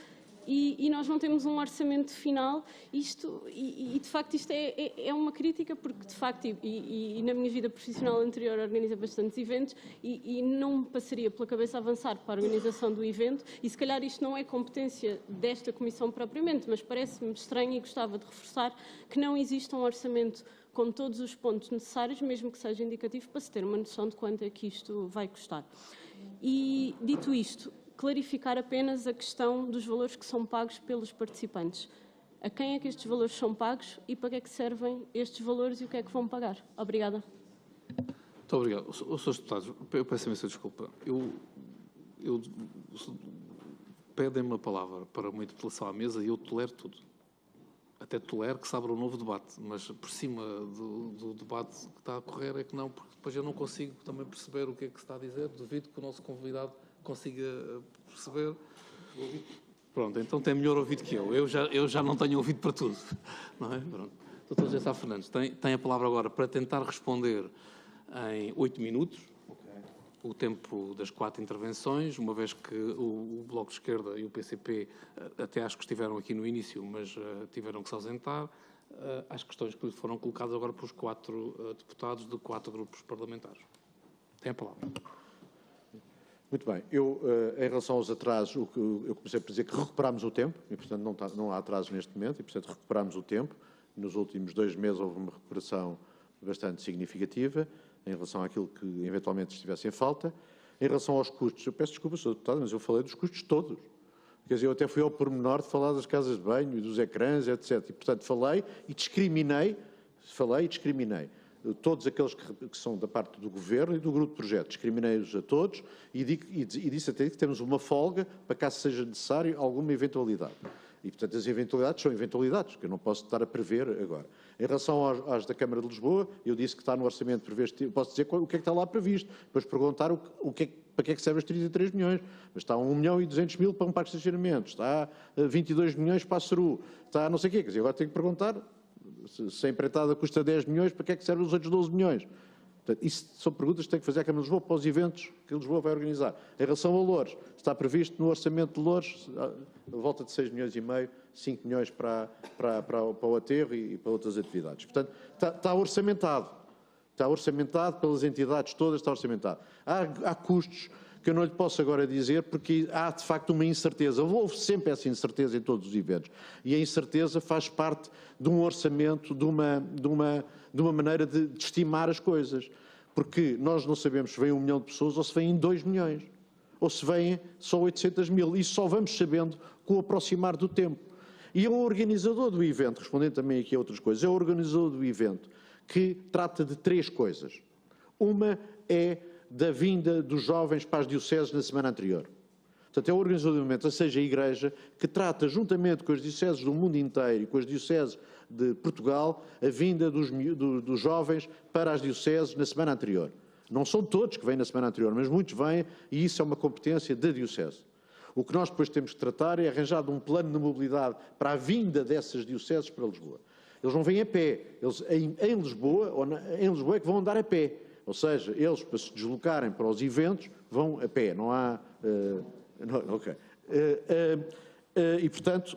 e nós não temos um orçamento final. De facto isto é uma crítica, porque de facto, e na minha vida profissional anterior organizei bastantes eventos e não me passaria pela cabeça avançar para a organização do evento, e se calhar isto não é competência desta comissão propriamente, mas parece-me estranho e gostava de reforçar que não existe um orçamento com todos os pontos necessários, mesmo que seja indicativo, para se ter uma noção de quanto é que isto vai custar. E, dito isto, clarificar apenas a questão dos valores que são pagos pelos participantes. A quem é que estes valores são pagos e para que é que servem estes valores e o que é que vão pagar? Obrigada. Muito obrigado. Os senhores deputados, eu peço imensa desculpa. Pedem-me a palavra para uma interpelação à mesa e eu tolero tudo. Até tolero que se abra um novo debate, mas por cima do debate que está a correr é que não, porque depois eu não consigo também perceber o que é que se está a dizer. Duvido que o nosso convidado consiga perceber. Pronto, então tem melhor ouvido que eu. Eu já não tenho ouvido para tudo. Não é? Pronto. Dr. José Sá Fernandes tem a palavra agora para tentar responder em 8 minutos, o tempo das 4 intervenções, uma vez que o Bloco de Esquerda e o PCP até acho que estiveram aqui no início, mas tiveram que se ausentar, às questões que lhe foram colocadas agora pelos 4 deputados de 4 grupos parlamentares. Tem a palavra. Muito bem. Em relação aos atrasos, eu comecei por dizer que recuperámos o tempo, e portanto não há atrasos neste momento, e portanto recuperámos o tempo. Nos últimos 2 meses houve uma recuperação bastante significativa em relação àquilo que eventualmente estivesse em falta. Em relação aos custos, eu peço desculpa, Sr. Deputado, mas eu falei dos custos todos. Quer dizer, eu até fui ao pormenor de falar das casas de banho e dos ecrãs, etc. E, portanto, falei e discriminei todos aqueles que são da parte do Governo e do grupo de projeto. Discriminei-os a todos e disse até que temos uma folga para caso seja necessário alguma eventualidade. E, portanto, as eventualidades são eventualidades, que eu não posso estar a prever agora. Em relação às da Câmara de Lisboa, eu disse que está no orçamento previsto, posso dizer o que é que está lá previsto, depois perguntar para que é que servem os 33 milhões. Mas está 1.200.000 para um parque de estacionamento, está 22 milhões para a CERU, está não sei o quê. Quer dizer, agora tenho que perguntar, se a empreitada custa 10 milhões, para que é que servem os outros 12 milhões? Portanto, isso são perguntas que tem que fazer a Câmara de Lisboa para os eventos que Lisboa vai organizar. Em relação a Loures, está previsto no orçamento de Loures a volta de 6 milhões e meio, 5 milhões para o aterro e para outras atividades. Portanto, está orçamentado. Está orçamentado pelas entidades todas, está orçamentado. Há custos que eu não lhe posso agora dizer porque há de facto uma incerteza. Houve sempre essa incerteza em todos os eventos. E a incerteza faz parte de um orçamento, de uma maneira de estimar as coisas. Porque nós não sabemos se vem 1 milhão de pessoas ou se vêm 2 milhões. Ou se vêm só 800.000. Isso só vamos sabendo com o aproximar do tempo. E é o organizador do evento, respondendo também aqui a outras coisas, é o organizador do evento que trata de 3 coisas. Uma é da vinda dos jovens para as dioceses na semana anterior. Portanto, é o organizador do evento, ou seja, a Igreja, que trata, juntamente com as dioceses do mundo inteiro e com as dioceses de Portugal, a vinda dos jovens para as dioceses na semana anterior. Não são todos que vêm na semana anterior, mas muitos vêm e isso é uma competência da diocese. O que nós depois temos que tratar é arranjar um plano de mobilidade para a vinda dessas dioceses para Lisboa. Eles não vêm a pé, eles em Lisboa é que vão andar a pé. Ou seja, eles para se deslocarem para os eventos vão a pé, não há... ok. E, portanto,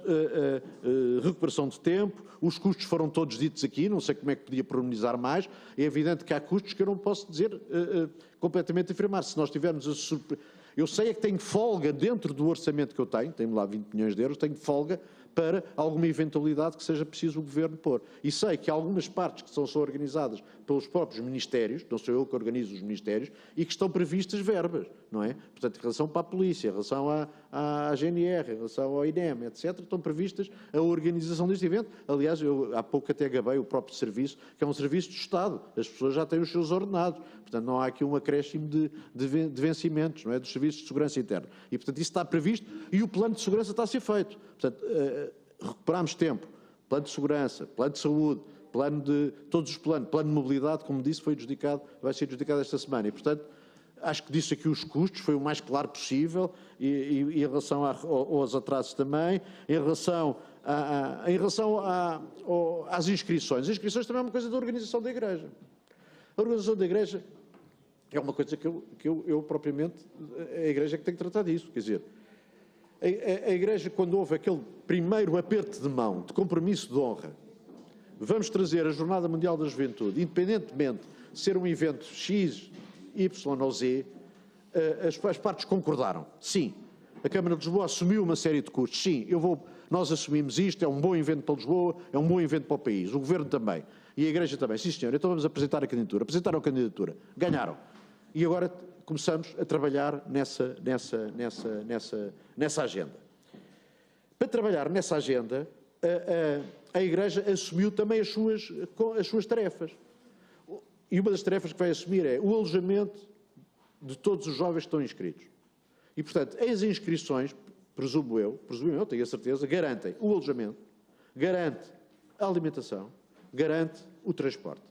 recuperação de tempo, os custos foram todos ditos aqui, não sei como é que podia pormenorizar mais, é evidente que há custos que eu não posso dizer completamente afirmar. Se nós tivermos a surpresa... Eu sei é que tenho folga dentro do orçamento que eu tenho lá 20 milhões de euros, tenho folga para alguma eventualidade que seja preciso o Governo pôr. E sei que há algumas partes que são organizadas pelos próprios Ministérios, não sou eu que organizo os Ministérios, e que estão previstas verbas, não é? Portanto, em relação para a Polícia, em relação à GNR, em relação ao INEM, etc., estão previstas a organização deste evento. Aliás, eu há pouco até gabei o próprio serviço, que é um serviço do Estado. As pessoas já têm os seus ordenados. Portanto, não há aqui um acréscimo de vencimentos, não é? Dos serviços de segurança interna. E, portanto, isso está previsto e o plano de segurança está a ser feito. Portanto, recuperamos tempo. Plano de segurança, plano de saúde, plano de todos os planos, plano de mobilidade, como disse, vai ser adjudicado esta semana. E, portanto, acho que disse aqui os custos, foi o mais claro possível, e em relação aos atrasos também, em relação às inscrições. As inscrições também é uma coisa da organização da Igreja. A organização da Igreja é uma coisa que eu propriamente, a Igreja é que tem que tratar disso. Quer dizer, a Igreja, quando houve aquele primeiro aperto de mão, de compromisso de honra, vamos trazer a Jornada Mundial da Juventude, independentemente de ser um evento X, Y ou Z, as partes concordaram. Sim, a Câmara de Lisboa assumiu uma série de custos. Sim, nós assumimos isto, é um bom evento para Lisboa, é um bom evento para o país. O Governo também. E a Igreja também. Sim, senhor, então vamos apresentar a candidatura. Apresentaram a candidatura. Ganharam. E agora começamos a trabalhar nessa agenda. Para trabalhar nessa agenda, a Igreja assumiu também as suas tarefas. E uma das tarefas que vai assumir é o alojamento de todos os jovens que estão inscritos. E, portanto, as inscrições, presumo eu, tenho a certeza, garantem o alojamento, garante a alimentação, garante o transporte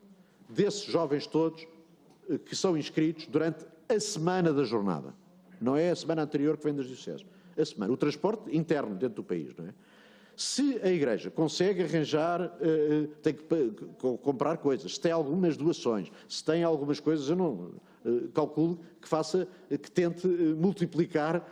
desses jovens todos que são inscritos durante a semana da jornada. Não é a semana anterior que vem das dioceses. A semana. O transporte interno dentro do país, não é? Se a Igreja consegue arranjar, tem que comprar coisas, se tem algumas doações, se tem algumas coisas, eu não calculo que tente multiplicar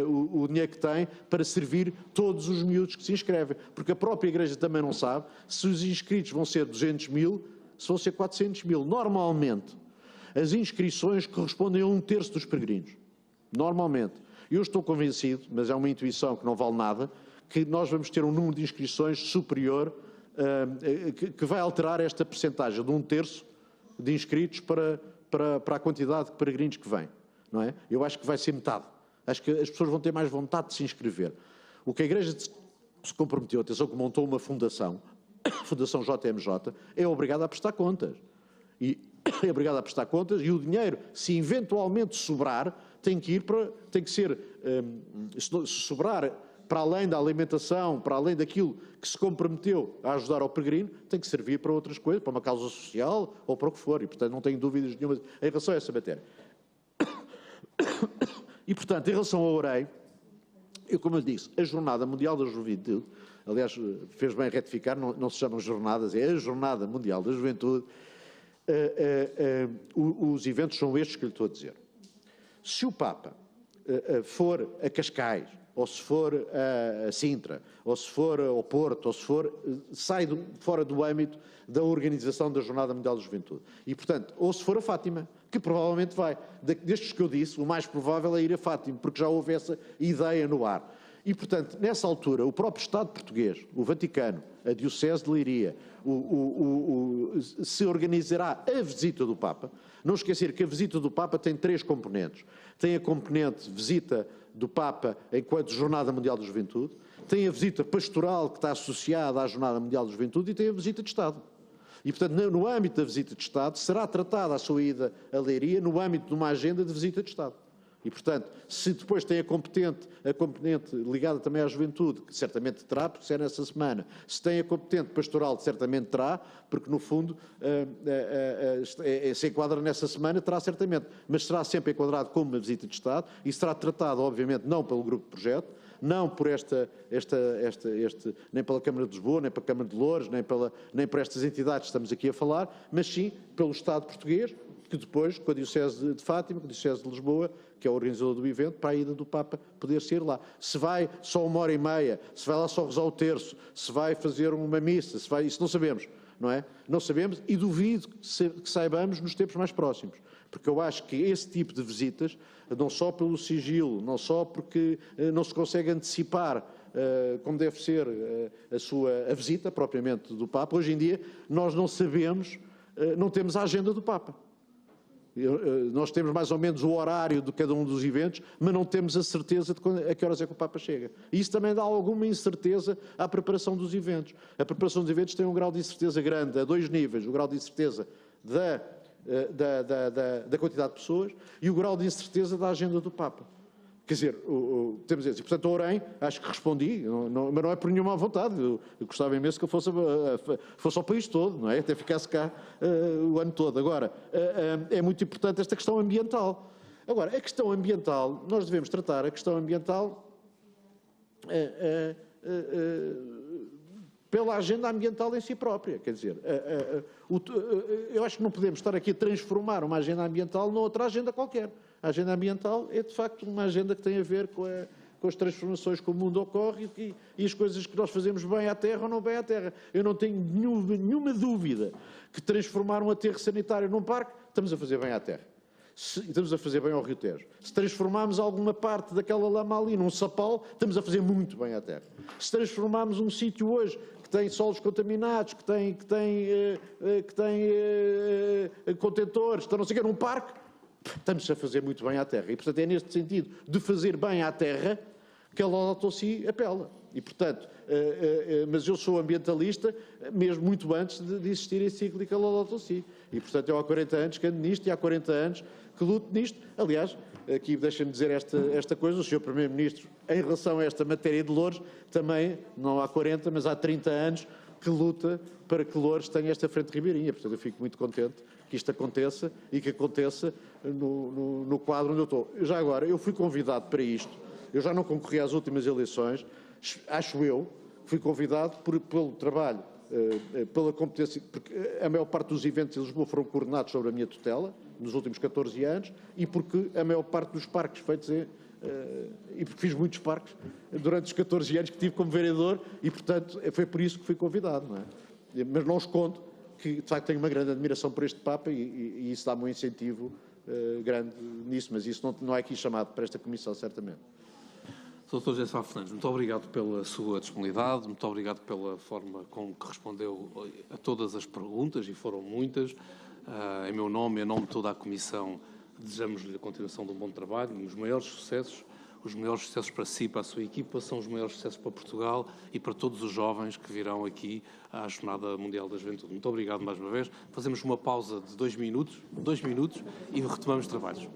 o dinheiro que tem para servir todos os miúdos que se inscrevem. Porque a própria Igreja também não sabe se os inscritos vão ser 200 mil, se vão ser 400 mil. Normalmente, as inscrições correspondem a 1/3 dos peregrinos. Normalmente. Eu estou convencido, mas é uma intuição que não vale nada, que nós vamos ter um número de inscrições superior, que vai alterar esta percentagem de 1/3 de inscritos para a quantidade de peregrinos que vêm, não é? Eu acho que vai ser metade. Acho que as pessoas vão ter mais vontade de se inscrever. O que a Igreja se comprometeu, atenção que montou uma fundação, a Fundação JMJ, é obrigada a prestar contas. E é obrigada a prestar contas e o dinheiro, se eventualmente sobrar, tem que ser, se sobrar para além da alimentação, para além daquilo que se comprometeu a ajudar ao peregrino, tem que servir para outras coisas, para uma causa social ou para o que for. E, portanto, não tenho dúvidas nenhuma em relação a essa matéria. E, portanto, em relação ao OREI, como eu disse, a Jornada Mundial da Juventude, aliás, fez bem retificar, não se chamam jornadas, é a Jornada Mundial da Juventude, os eventos são estes que lhe estou a dizer. Se o Papa for a Cascais, ou se for a Sintra, ou se for ao Porto, ou se for, sai fora do âmbito da organização da Jornada Mundial da Juventude. E, portanto, ou se for a Fátima, que provavelmente vai. Destes que eu disse, o mais provável é ir a Fátima, porque já houve essa ideia no ar. E, portanto, nessa altura, o próprio Estado português, o Vaticano, a Diocese de Leiria, se organizará a visita do Papa. Não esquecer que a visita do Papa tem 3 componentes. Tem a componente visita do Papa enquanto Jornada Mundial da Juventude, tem a visita pastoral que está associada à Jornada Mundial da Juventude e tem a visita de Estado. E, portanto, no âmbito da visita de Estado, será tratada a sua ida a Leiria no âmbito de uma agenda de visita de Estado. E, portanto, se depois tem a componente ligada também à juventude, que certamente terá, porque se é nessa semana, se tem a competente pastoral, certamente terá, porque no fundo se enquadra nessa semana, terá certamente, mas será sempre enquadrado como uma visita de Estado e será tratado, obviamente, não pelo grupo de projeto, não por nem pela Câmara de Lisboa, nem pela Câmara de Loures, nem por estas entidades que estamos aqui a falar, mas sim pelo Estado português, que depois, com a Diocese de Fátima, com a Diocese de Lisboa, que é o organizador do evento, para a ida do Papa poder ser lá. Se vai só 1h30, se vai lá só rezar o terço, se vai fazer uma missa, isso não sabemos, não é? Não sabemos e duvido que saibamos nos tempos mais próximos. Porque eu acho que esse tipo de visitas, não só pelo sigilo, não só porque não se consegue antecipar como deve ser a visita propriamente do Papa. Hoje em dia nós não sabemos, não temos a agenda do Papa. Nós temos mais ou menos o horário de cada um dos eventos, mas não temos a certeza de a que horas é que o Papa chega. E isso também dá alguma incerteza à preparação dos eventos. A preparação dos eventos tem um grau de incerteza grande, a 2 níveis. O grau de incerteza da quantidade de pessoas e o grau de incerteza da agenda do Papa. Quer dizer, temos esse. Portanto, a Orem, acho que respondi, mas não é por nenhuma vontade. Eu gostava imenso que eu fosse ao país todo, não é? Até ficasse cá o ano todo. Agora, é muito importante esta questão ambiental. Agora, a questão ambiental, nós devemos tratar a questão ambiental pela agenda ambiental em si própria. Quer dizer, eu acho que não podemos estar aqui a transformar uma agenda ambiental noutra agenda qualquer. A agenda ambiental é, de facto, uma agenda que tem a ver com as transformações que o mundo ocorre e as coisas que nós fazemos bem à terra ou não bem à terra. Eu não tenho nenhuma dúvida que transformar um aterro sanitário num parque, estamos a fazer bem à terra. Estamos a fazer bem ao Rio Tejo. Se transformarmos alguma parte daquela lama ali num sapal, estamos a fazer muito bem à terra. Se transformarmos um sítio hoje que tem solos contaminados, que tem contentores, que não sei o que, num parque, estamos a fazer muito bem à terra. E, portanto, é neste sentido de fazer bem à terra que a Laudato Si apela. E, portanto, mas eu sou ambientalista mesmo muito antes de existir a encíclica Laudato Si. E, portanto, eu há 40 anos que ando nisto e há 40 anos que luto nisto. Aliás, aqui deixa-me dizer esta coisa, o Sr. Primeiro-Ministro, em relação a esta matéria de Loures, também, não há 40, mas há 30 anos, que luta para que Loures tenha esta frente ribeirinha. Portanto, eu fico muito contente que isto aconteça e que aconteça no quadro onde eu estou. Já agora, eu fui convidado para isto, eu já não concorri às últimas eleições, acho eu, fui convidado pelo trabalho, pela competência, porque a maior parte dos eventos em Lisboa foram coordenados sobre a minha tutela, nos últimos 14 anos, e porque a maior parte dos parques feitos e porque fiz muitos parques durante os 14 anos que tive como vereador e, portanto, foi por isso que fui convidado, não é? Mas não escondo que, de facto, tenho uma grande admiração por este Papa e isso dá-me um incentivo grande nisso, mas isso não é aqui chamado para esta comissão, certamente. Dr. José Sá Fernandes, muito obrigado pela sua disponibilidade, muito obrigado pela forma com que respondeu a todas as perguntas, e foram muitas. Em meu nome, em nome de toda a Comissão, desejamos-lhe a continuação de um bom trabalho e os maiores sucessos para si, para a sua equipa, são os maiores sucessos para Portugal e para todos os jovens que virão aqui à Jornada Mundial da Juventude. Muito obrigado mais uma vez. Fazemos uma pausa de 2 minutos e retomamos os trabalhos.